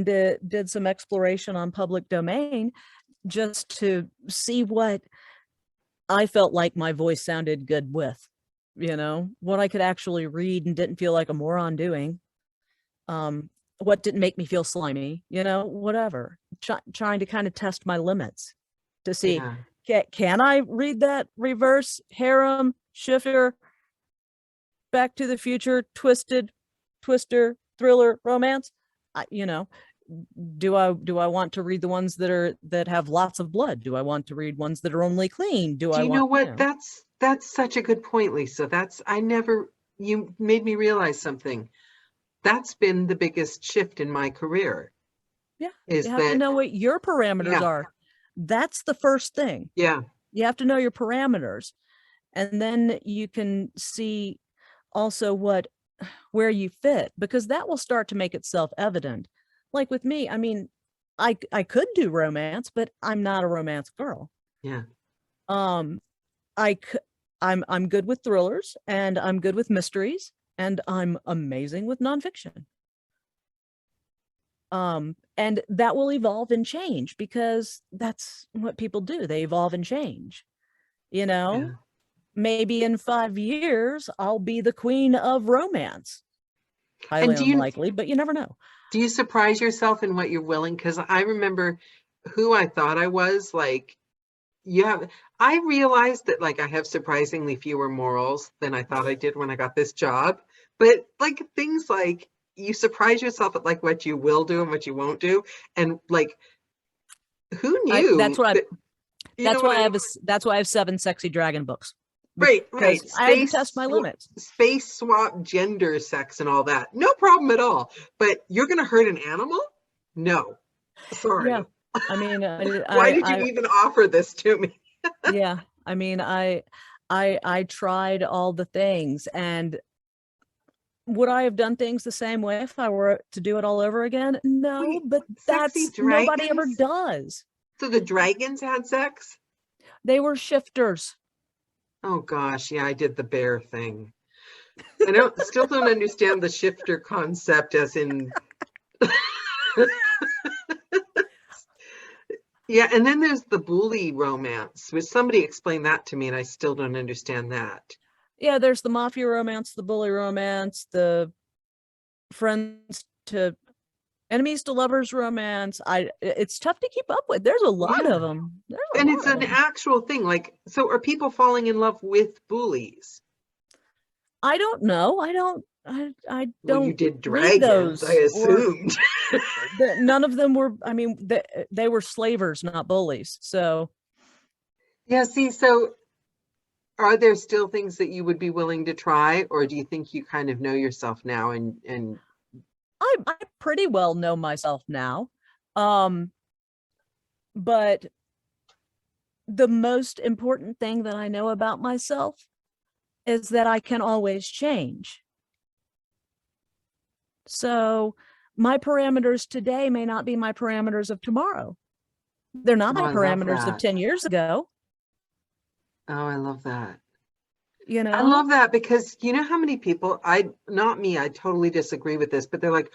did some exploration on public domain just to see what I felt like my voice sounded good with. you know, what I could actually read and didn't feel like a moron doing, what didn't make me feel slimy, you know, whatever. Trying to kind of test my limits to see, Yeah. can I read that reverse harem shifter, Back to the Future, twister, thriller, romance? You know, do I want to read the ones that have lots of blood? Do I want to read ones that are only clean? Do Do I you want, know what? That's such a good point, Lisa. You made me realize something. That's been the biggest shift in my career, yeah, is you have to that, know what your parameters yeah, are. That's the first thing. yeah. You have to know your parameters, and then you can see also where you fit, because that will start to make itself evident. Like with me, I mean, I could do romance, but I'm not a romance girl. Yeah. Um, I'm good with thrillers, and I'm good with mysteries, and I'm amazing with nonfiction. And that will evolve and change, because that's what people do. They evolve and change, you know. Yeah. Maybe in 5 years I'll be the queen of romance. And Highly unlikely, but you never know. do you surprise yourself in what you're willing? Because I remember who I thought I was, like, I realized that, like, I have surprisingly fewer morals than I thought I did when I got this job. But like things like, you surprise yourself at like what you will do and what you won't do. And like, who I knew that, you know that's what why I mean? that's why I have 7 sexy dragon books, Right, because right. I had to test my limits. Space swap, gender, sex, and all that. No problem at all. But you're gonna hurt an animal? No. Yeah. Sorry. I mean, Why did you even offer this to me? yeah, I mean, I tried all the things, and would I have done things the same way if I were to do it all over again? No, Wait, but sexy that's nobody ever dragons? does. So the dragons had sex? They were shifters. Oh gosh, yeah, I did the bear thing. Still don't understand the shifter concept, as in yeah, and then there's the bully romance, which somebody explained that to me, and I still don't understand that. Yeah, there's the mafia romance, the bully romance, the friends to enemies to lovers romance. It's tough to keep up with. There's a lot Yeah. of them. There's a And lot it's of an them. actual thing. Like, so are people falling in love with bullies? I don't know. I Well, you don't did read dragons, I those, or assumed. none of them were. I mean, they were slavers, not bullies. So Yeah, see, so are there still things that you would be willing to try, or do you think you kind of know yourself now and I pretty well know myself now. Um, but the most important thing that I know about myself is that I can always change. So my parameters today may not be my parameters of tomorrow. They're not oh, my I love parameters of that. 10 years ago, Oh, I love that. you I know? love that because you know how many people, not me, I totally disagree with this, but they're like,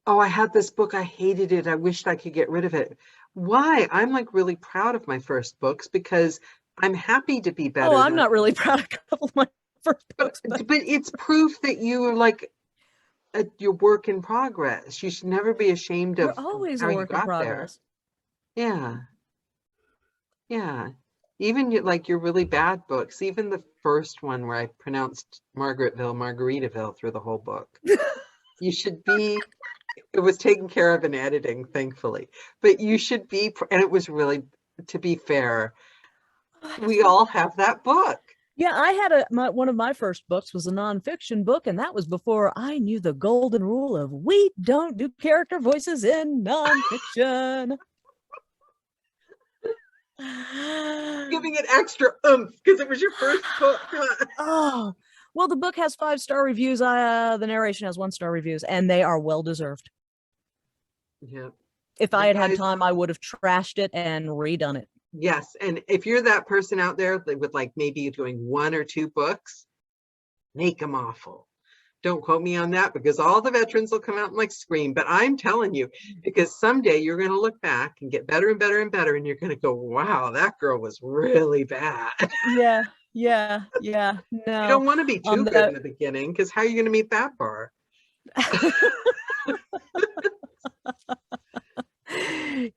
oh, I had this book, I hated it, I wished I could get rid of it. Why? I'm like really proud of my first books because I'm happy to be Oh, better I'm than, not really proud of a couple of my first books, but but it's proof that you are like your work in progress. You should never be ashamed we're of always how a you work in got there. progress. Yeah, yeah. Even like your really bad books, even the first one where I pronounced Margaretville, Margaritaville through the whole book. You should be, it was taken care of in editing, thankfully. But you should be, and it was really, to be fair, we all have that book. Yeah, I had one of my first books was a nonfiction book, and that was before I knew the golden rule of we don't do character voices in nonfiction. Giving it extra oomph because it was your first book. Oh, well, the book has 5-star reviews. The narration has 1-star reviews, and they are well deserved. Yeah. If I And had had guys, time, I would have trashed it and redone it. yes. And if you're that person out there that with like maybe doing 1 or 2 books, make them awful. Don't quote me on that because all the veterans will come out and like scream. But I'm telling you, because someday you're going to look back and get better and better and better. And you're going to go, wow, that girl was really bad. Yeah. Yeah, You no. don't want to be too good that in the beginning, because how are you going to meet that bar?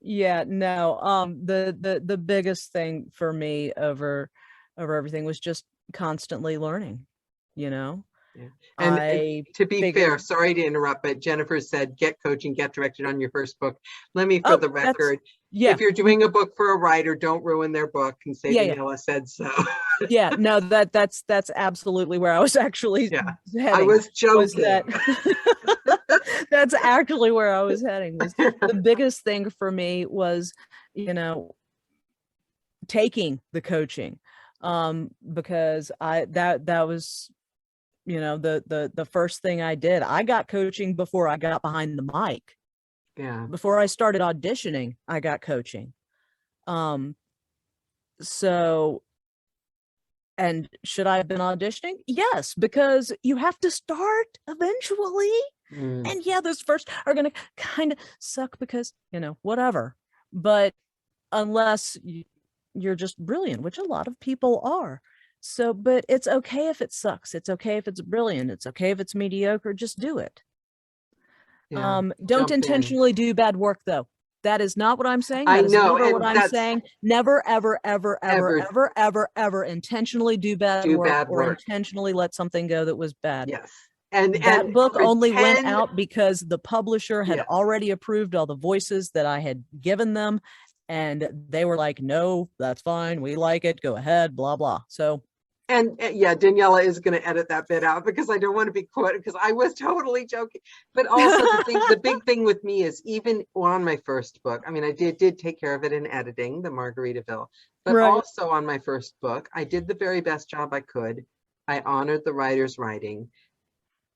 Yeah, no. The biggest thing for me over everything was just constantly learning, you know. Yeah. And I to be fair, figured, sorry to interrupt, but Jennifer said, get coaching, get directed on your first book. Let me, for oh, the that's record, yeah, if you're doing a book for a writer, don't ruin their book and say yeah, yeah. Daniela said so. Yeah, no, that's absolutely where I was actually Yeah, I heading. was Was joking. that that's actually where I was heading. Was the biggest thing for me was, you know, taking the coaching, because that was, you know, the first thing I did. I got coaching before I got behind the mic. Yeah. Before I started auditioning, I got coaching. Um, so And should I have been auditioning? Yes, because you have to start eventually. Mm. And yeah, those first are going to kind of suck because, you know, whatever. But unless you're just brilliant, which a lot of people are. So, but it's okay if it sucks. It's okay if it's brilliant. It's okay if it's mediocre. Just do it. Yeah. Don't Jump in. intentionally do bad work, though. That is not what I'm saying. I That is know, never what and I'm that's saying. Never, ever, ever, ever, ever ever, ever, ever intentionally do bad do work bad or work. intentionally let something go that was bad. Yes. And That book only went pretend, out because the publisher had yes. already approved all the voices that I had given them. And they were like, no, that's fine. We like it. Go ahead, blah, blah. So, and yeah, Daniela is going to edit that bit out because I don't want to be quoted, because I was totally joking. But also the big thing with me is, even on my first book, I mean, I did take care of it in editing, the Margaritaville, but right. also on my first book, I did the very best job I could. I honored the writer's writing,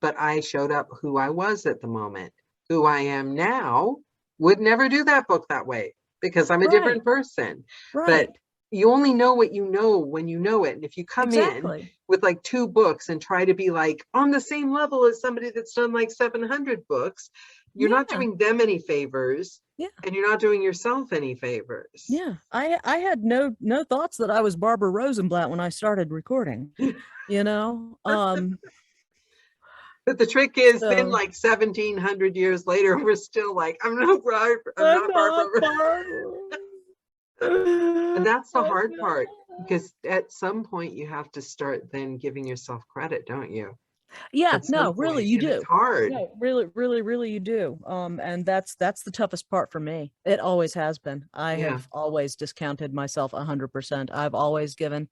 but I showed up who I was at the moment. Who I am now would never do that book that way, because I'm a different person. But Right. you only know what you know when you know it. And if you come in Exactly. with like 2 books and try to be like on the same level as somebody that's done like 700 books, you're not Yeah. doing them any favors. Yeah. And you're not doing yourself any favors. Yeah. I had no thoughts that I was Barbara Rosenblatt when I started recording, you know. But the trick is, then So like 1700 years later, we're still like, I'm not I'm not Barbara. Barbara. And that's the Oh, hard no. part, because at some point you have to start then giving yourself credit, don't you? Yeah, At some no, really, point, you and it's do. hard. No, really, really, really, you do. And that's the toughest part for me. It always has been. I Yeah. have always discounted myself 100%. I've always given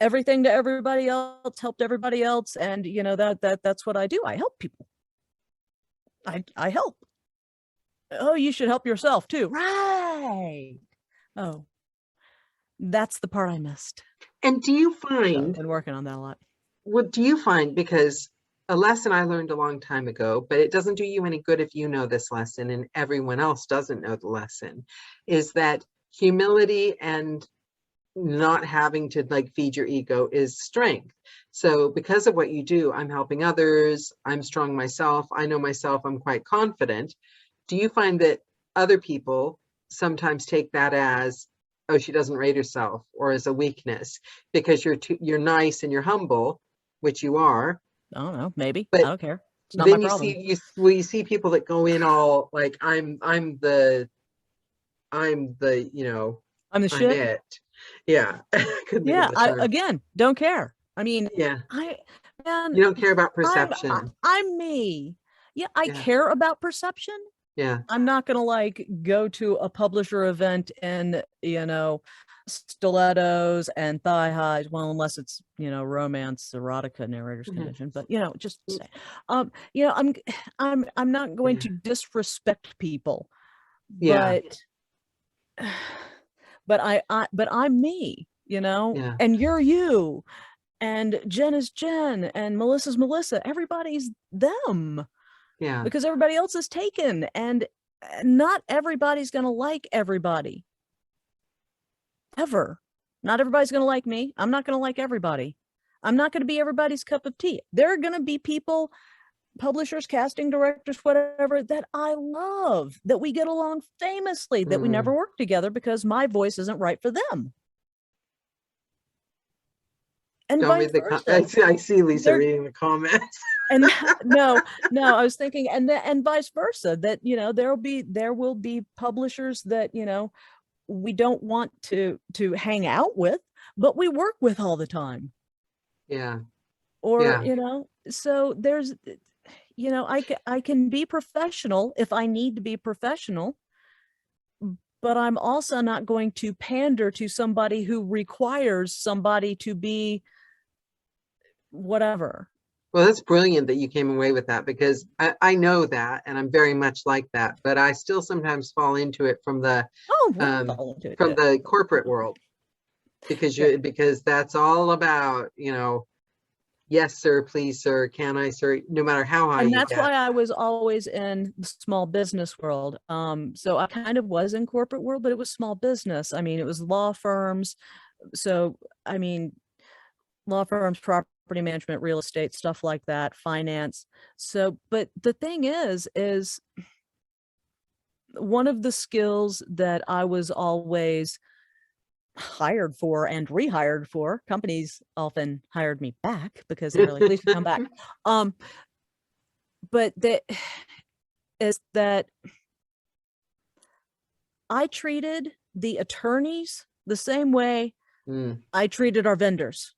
everything to everybody else, helped everybody else, and you know that's what I do. I help people. I help. Oh, you should help yourself too. Right. Oh, that's the part I missed. And do you So I've find, been working on that a lot. what do you find, because a lesson I learned a long time ago, but it doesn't do you any good if you know this lesson and everyone else doesn't know the lesson, is that humility and not having to like feed your ego is strength. So because of what you do, I'm helping others, I'm strong myself, I know myself, I'm quite confident. Do you find that other people sometimes take that as, oh, she doesn't rate herself, or as a weakness because you're nice and you're humble, which you are, I don't know, maybe. I but don't care. It's not my then you problem. you see people that go in all like, I'm the, you know, I'm the I'm shit. it. Yeah. Couldn't think of Yeah, the I term. again don't care. I mean, Yeah. I man, You don't care about I'm perception. I'm me. Yeah, I Yeah. care about perception. Yeah. I'm not gonna like go to a publisher event in, you know, stilettos and thigh highs. Well, unless it's, you know, romance erotica narrators Mhm. convention. But you know, just say, you know, I'm not going Yeah. to disrespect people, Yeah. but but I'm me, you know, Yeah. and you're you, and Jen is Jen, and Melissa's Melissa. Everybody's them Yeah. because everybody else is taken, and not everybody's gonna like everybody ever. Not everybody's gonna like me. I'm not gonna like everybody. I'm not gonna be everybody's cup of tea. There are gonna be people, publishers, casting directors, whatever, that I love, that we get along famously, that we never Mm. work together because my voice isn't right for them. and Don't vice read the versa. I see Lisa They're- reading the comments. And no, I was thinking, and vice versa, that, there will be publishers that, we don't want to hang out with, but we work with all the time. Yeah. Or, Yeah. so there's, I can be professional if I need to be professional, but I'm also not going to pander to somebody who requires somebody to be whatever. Well, that's brilliant that you came away with that, because I know that, and I'm very much like that, but I still sometimes fall into it from the Oh, we fall into it, from yeah. the corporate world, because because that's all about, yes, sir, please, sir, can I, sir, no matter how high And you that's get. why I was always in the small business world. So I kind of was in corporate world, but it was small business. I mean, it was law firms. So, I mean, law firms, property management, real estate, stuff like that, finance. So, but the thing is one of the skills that I was always hired for and rehired for, companies often hired me back because they were like, please come back. But that is that I treated the attorneys the same way I treated our vendors.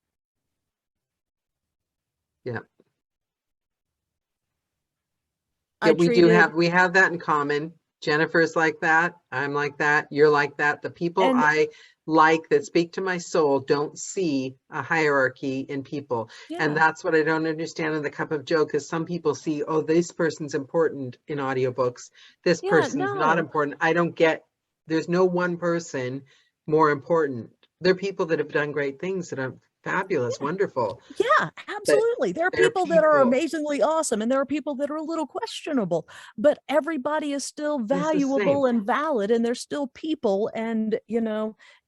Yeah. Yeah, we have that in common. Jennifer's like that. I'm like that. You're like that. The people I like that speak to my soul don't see a hierarchy in people. And that's what I don't understand in the Cup of Joe, because some people see, oh, this person's important in audiobooks. This person's not important. I don't get, there's no one person more important. There are people that have done great things that are fabulous, wonderful. Yeah, absolutely. There are people that are amazingly awesome, and there are people that are a little questionable, but everybody is still valuable and valid, and they're still people, and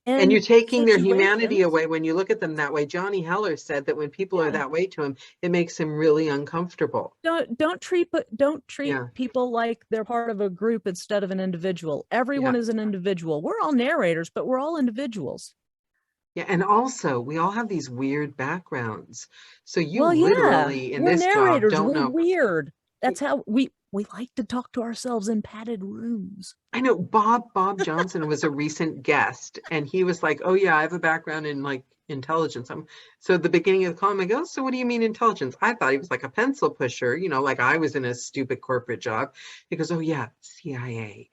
and you're taking their humanity away when you look at them that way. Johnny Heller said that when people are that way to him, it makes him really uncomfortable. Don't treat people like they're part of a group instead of an individual. Everyone is an individual. We're all narrators, but we're all individuals. Yeah, and also we all have these weird backgrounds. So you literally in this job don't know. Weird. That's how we like to talk to ourselves in padded rooms. I know Bob Johnson was a recent guest, and he was like, "Oh yeah, I have a background in like intelligence." So at the beginning of the call, I go, "So what do you mean intelligence?" I thought he was like a pencil pusher, like I was in a stupid corporate job. He goes, "Oh yeah, CIA."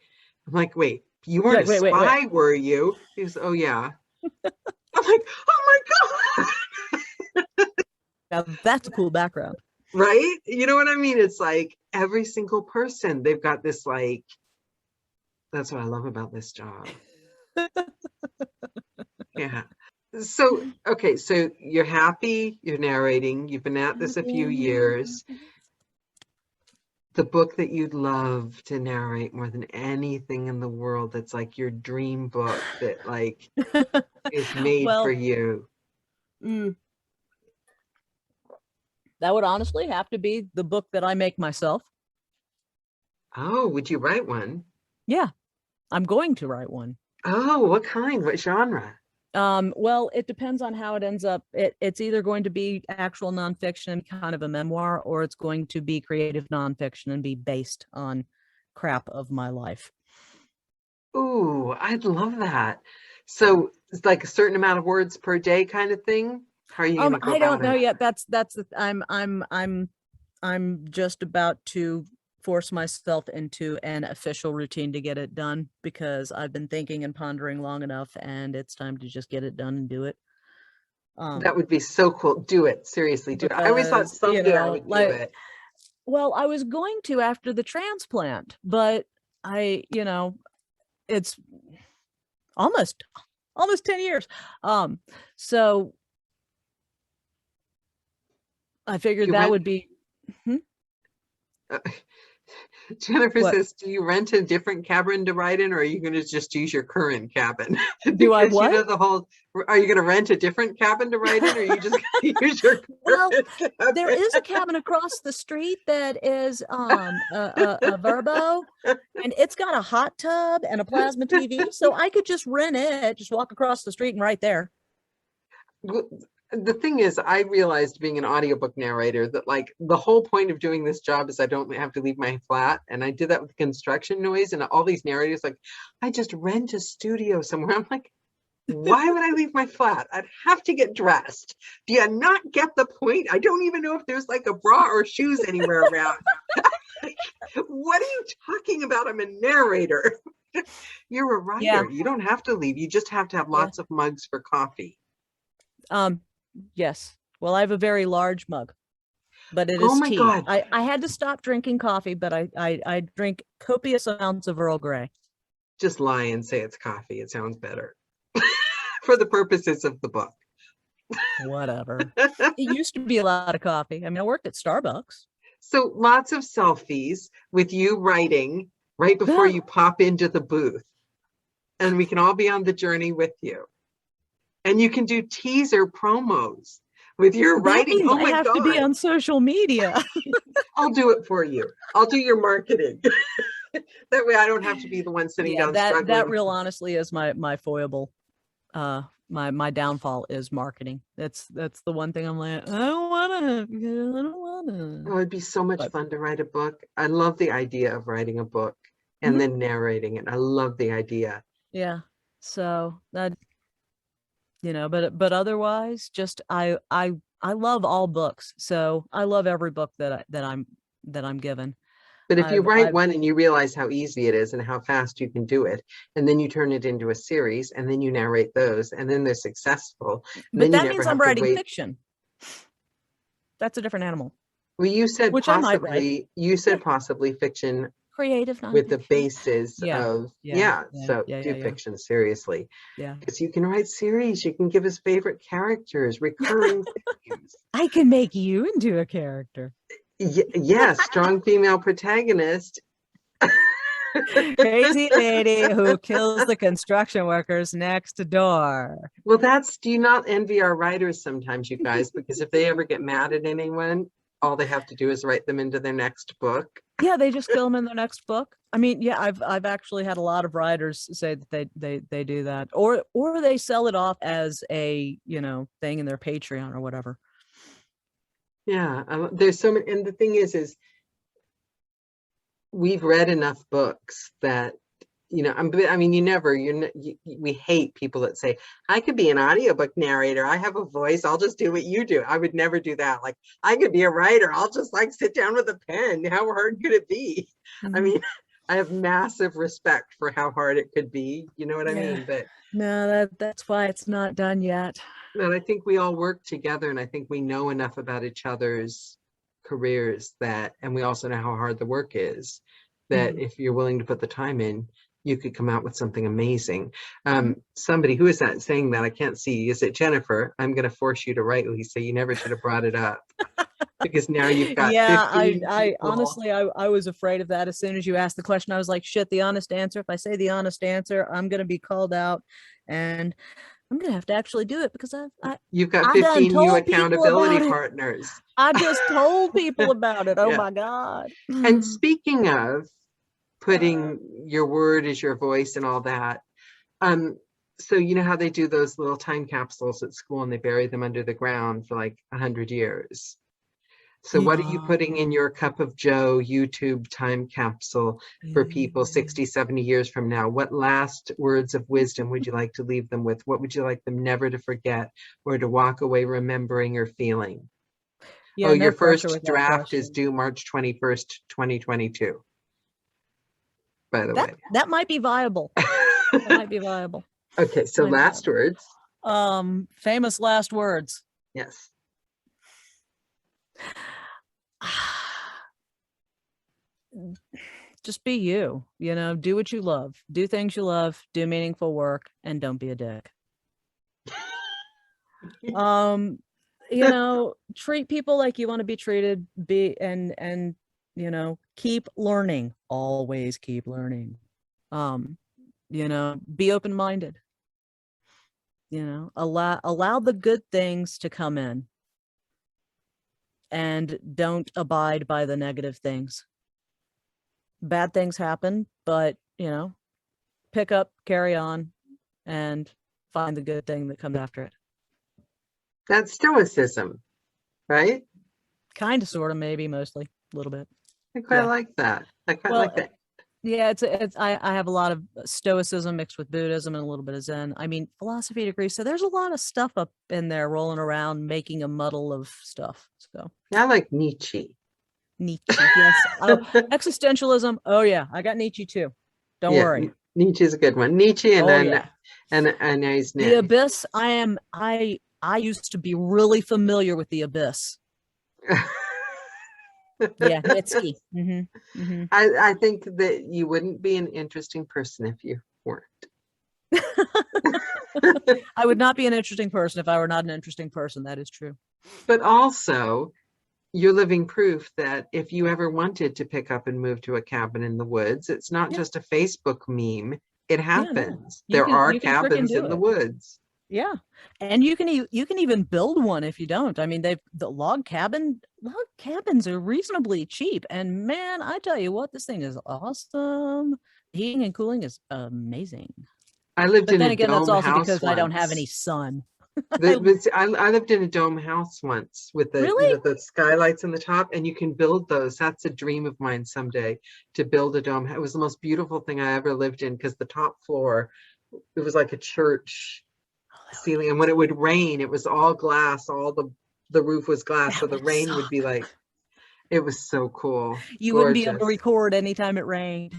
I'm like, "Wait, you weren't a spy, were you?" He goes, "Oh yeah." I'm like, oh my God. Now that's a cool background. Right? You know what I mean? It's like every single person, they've got this like, that's what I love about this job. Yeah. So, okay, so you're happy, you're narrating, you've been at this a few years. The book that you'd love to narrate more than anything in the world, that's like your dream book that like is made for you. That would honestly have to be the book that I make myself. Oh, would you write one? Yeah, I'm going to write one. Oh, what kind? What genre? Well, it depends on how it ends up. It's either going to be actual nonfiction, kind of a memoir, or it's going to be creative nonfiction and be based on crap of my life. Ooh, I'd love that. So it's like a certain amount of words per day kind of thing? How are you gonna go I don't know it? yet. I'm just about to force myself into an official routine to get it done, because I've been thinking and pondering long enough, and it's time to just get it done and do it. That would be so cool. Do it. Seriously, do it. I always thought someday I would do it. Well, I was going to after the transplant, but it's almost 10 years. So I figured that would be. Jennifer says, do you rent a different cabin to ride in, or are you going to just use your current cabin? Do I what? Are you going to rent a different cabin to ride in, or are you just going to use your current cabin? There is a cabin across the street that is a Verbo, and it's got a hot tub and a plasma TV, so I could just rent it, just walk across the street and right there. The thing is, I realized being an audiobook narrator that like the whole point of doing this job is I don't have to leave my flat. And I did that with construction noise and all these narrators like, I just rent a studio somewhere. I'm like, why would I leave my flat? I'd have to get dressed. Do you not get the point? I don't even know if there's like a bra or shoes anywhere around. What are you talking about? I'm a narrator. You're a writer. Yeah. You don't have to leave. You just have to have lots of mugs for coffee. Yes. Well, I have a very large mug, but it is Oh my tea. God. I had to stop drinking coffee, but I drink copious amounts of Earl Grey. Just lie and say it's coffee. It sounds better for the purposes of the book. Whatever. It used to be a lot of coffee. I mean, I worked at Starbucks. So lots of selfies with you writing right before you pop into the booth. And we can all be on the journey with you. And you can do teaser promos with your writing. Oh my I have God. to be on social media. I'll do it for you. I'll do your marketing. That way I don't have to be the one sitting down struggling. That real honestly is my foible. My downfall is marketing. That's the one thing I'm like, I don't wanna. Oh, it'd be so much fun to write a book. I love the idea of writing a book and then narrating it. I love the idea. Yeah. So that, but otherwise, just I love all books. So I love every book that I'm given. But if you write one and you realize how easy it is and how fast you can do it, and then you turn it into a series, and then you narrate those, and then they're successful. But that means I'm writing fiction. That's a different animal. Well, you said which possibly. I might write. You said possibly fiction. Creative nonfiction. With the basis of do fiction seriously. Yeah. Because you can write series. You can give us favorite characters, recurring themes. I can make you into a character. Yes, strong female protagonist. Crazy lady who kills the construction workers next door. Well, do you not envy our writers sometimes, you guys? Because if they ever get mad at anyone, all they have to do is write them into their next book. Yeah, they just kill them in their next book. I mean, yeah, I've actually had a lot of writers say that they do that, or they sell it off as a thing in their Patreon or whatever. Yeah, there's so many, and the thing is we've read enough books that we hate people that say, I could be an audiobook narrator. I have a voice. I'll just do what you do. I would never do that. Like, I could be a writer. I'll just sit down with a pen. How hard could it be? Mm-hmm. I mean, I have massive respect for how hard it could be. You know what I mean? But no, that's why it's not done yet. But I think we all work together, and I think we know enough about each other's careers and we also know how hard the work is, that if you're willing to put the time in, you could come out with something amazing. Somebody, who is that saying that? I can't see. Is it Jennifer? I'm going to force you to write, Lisa. You never should have brought it up. Because now you've got I honestly, I was afraid of that. As soon as you asked the question, I was like, shit, the honest answer. If I say the honest answer, I'm going to be called out, and I'm going to have to actually do it because you've got 15 new accountability partners. I just told people about it. Oh my God. And speaking of putting your word as your voice and all that, so you know how they do those little time capsules at school and they bury them under the ground for like 100 years. So what are you putting in your Cup of Joe YouTube time capsule for people 60, 70 years from now? What last words of wisdom would you like to leave them with? What would you like them never to forget or to walk away remembering or feeling? Yeah, your first draft is due March 21st, 2022. By the way. That might be viable. That might be viable. Okay, so last words. Famous last words. Yes. Just be you, do what you love, do things you love, do meaningful work, and don't be a dick. Treat people like you want to be treated, and keep learning, always keep learning. Be open-minded, allow the good things to come in. And don't abide by the negative things. Bad things happen, but, pick up, carry on, and find the good thing that comes after it. That's stoicism, right? Kind of, sort of, maybe, mostly, a little bit. I quite like that. I quite like that. Yeah, I have a lot of stoicism mixed with Buddhism and a little bit of Zen. I mean, philosophy degree. So there's a lot of stuff up in there rolling around, making a muddle of stuff. So I like Nietzsche. Nietzsche, yes. Oh, existentialism. Oh yeah, I got Nietzsche too. Don't worry. Nietzsche's a good one. Nietzsche and and the Abyss. I used to be really familiar with the Abyss. Yeah, Nietzsche. I think that you wouldn't be an interesting person if you weren't. I would not be an interesting person if I were not an interesting person. That is true. But also, you're living proof that if you ever wanted to pick up and move to a cabin in the woods, it's not just a Facebook meme. It happens. Yeah, no. There are cabins in the woods. Yeah, and you can even build one if you don't. I mean, the log cabins are reasonably cheap, and man, I tell you what, this thing is awesome. Heating and cooling is amazing. I lived in a again, dome that's also house because once. I don't have any sun. I lived in a dome house once with the Really? the skylights on the top, and you can build those. That's a dream of mine someday, to build a dome. It was the most beautiful thing I ever lived in, because the top floor, it was like a church ceiling, and when it would rain, it was all glass. All the roof was glass, so the rain would be like, it was so cool. You wouldn't be able to record anytime it rained.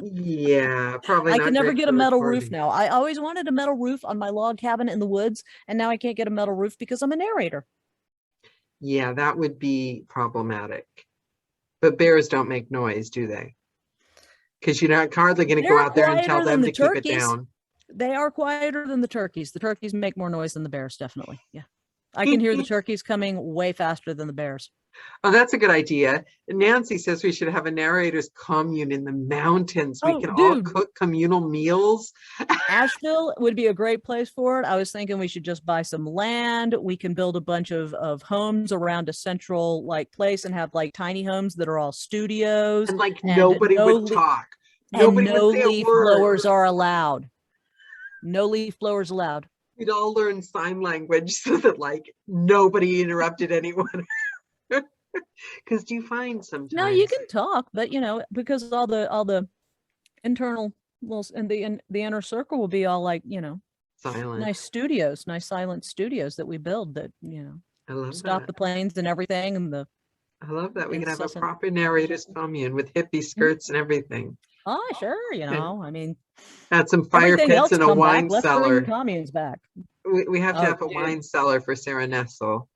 Yeah, probably I not. can never get a metal roof now. I always wanted a metal roof on my log cabin in the woods, and now I can't get a metal roof because I'm a narrator. Yeah, that would be problematic. But bears don't make noise, do they? Because you're not hardly going to go out there and tell them to keep it down. They are quieter than the turkeys. The turkeys make more noise than the bears, definitely. Yeah. I can hear the turkeys coming way faster than the bears. Oh, that's a good idea. Nancy says we should have a narrator's commune in the mountains. We can all cook communal meals. Asheville would be a great place for it. I was thinking we should just buy some land. We can build a bunch of homes around a central place and have tiny homes that are all studios. And nobody would talk. Nobody no would say leaf blowers are allowed. No leaf blowers allowed. We'd all learn sign language so that nobody interrupted anyone. Because do you find sometimes? No, you can talk, but because all the internal and the inner circle will be all silent, nice silent studios that we build that I love stop the planes and everything, and I love that we can have a proper narrator's commune with hippie skirts and everything. Oh, sure, I mean, add some fire pits and a wine cellar. Let's bring communes back. We have to have a wine cellar for Sarah Nessel.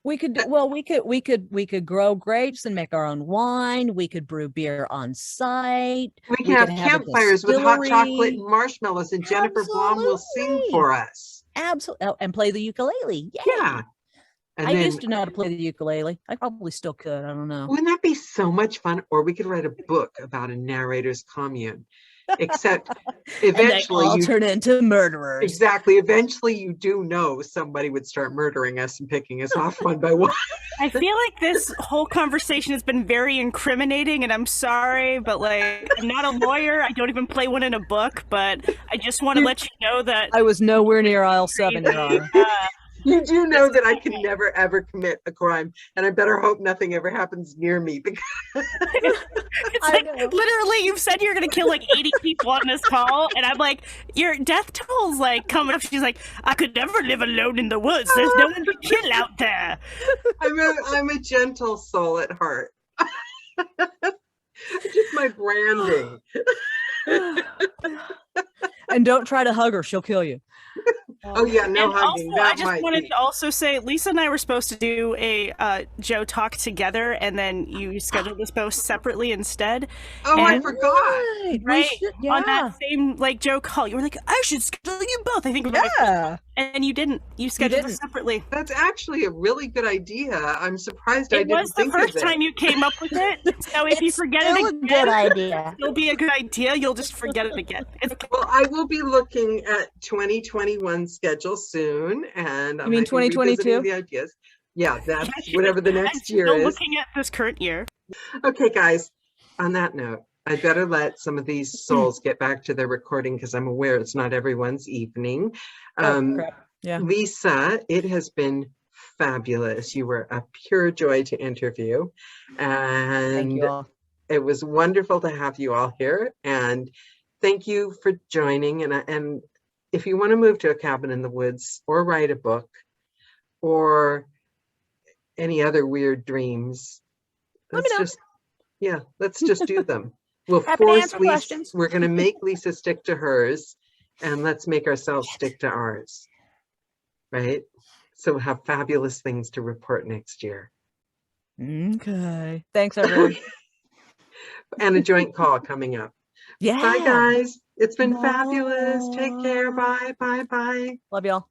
We could we could grow grapes and make our own wine. We could brew beer on site. We can have campfires with hot chocolate and marshmallows, and Jennifer Blom will sing for us. Absolutely, and play the ukulele. Yay. Yeah. And I used to know how to play the ukulele. I probably still could. I don't know. Wouldn't that be so much fun? Or we could write a book about a narrator's commune. Except eventually you turn into murderers. Exactly. Eventually you do know somebody would start murdering us and picking us off one by one. I feel like this whole conversation has been very incriminating, and I'm sorry, but I'm not a lawyer. I don't even play one in a book, but I just want to let you know that I was nowhere near aisle 7, Your Honor. You do know that I can never ever commit a crime, and I better hope nothing ever happens near me, because it's literally you've said you're gonna kill 80 people on this call, and I'm like, your death toll's coming up. She's like, I could never live alone in the woods. There's no one to kill out there. I'm a gentle soul at heart. Just my branding. And don't try to hug her; she'll kill you. Oh yeah, no hugging. Also, I just wanted to also say, Lisa and I were supposed to do a Joe talk together, and then you scheduled this post separately instead. Oh, I forgot. Right on that same Joe call, you were like, I should schedule you both. I think. And you didn't. You scheduled it separately. That's actually a really good idea. I'm surprised I didn't think of it. It was the first time you came up with it. So if you forget it again, good idea. It'll be a good idea. You'll just forget it again. Well, I will be looking at 2021 schedule soon, and you mean 2022? The ideas. Yeah, that's whatever the next year is. Looking at this current year. Okay, guys. On that note, I better let some of these souls get back to their recording, because I'm aware it's not everyone's evening. Yeah. Lisa, it has been fabulous. You were a pure joy to interview. Thank you And all. it was wonderful to have you all here. And thank you for joining. And if you want to move to a cabin in the woods or write a book or any other weird dreams, Let me let's just do them. We'll Happy to force answer Lisa. questions. We're going to make Lisa stick to hers, and let's make ourselves stick to ours. Right? So we'll have fabulous things to report next year. Okay. Thanks, everyone. And a joint call coming up. Yeah. Bye, guys. It's been Bye. fabulous. Take care. Bye, bye, bye. Love y'all.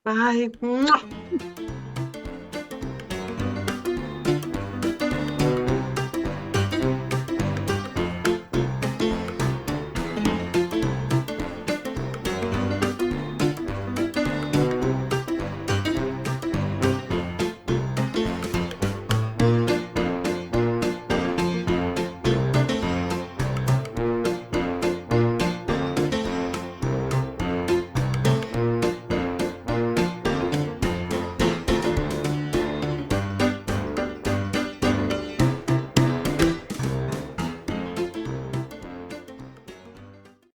Bye. Mwah.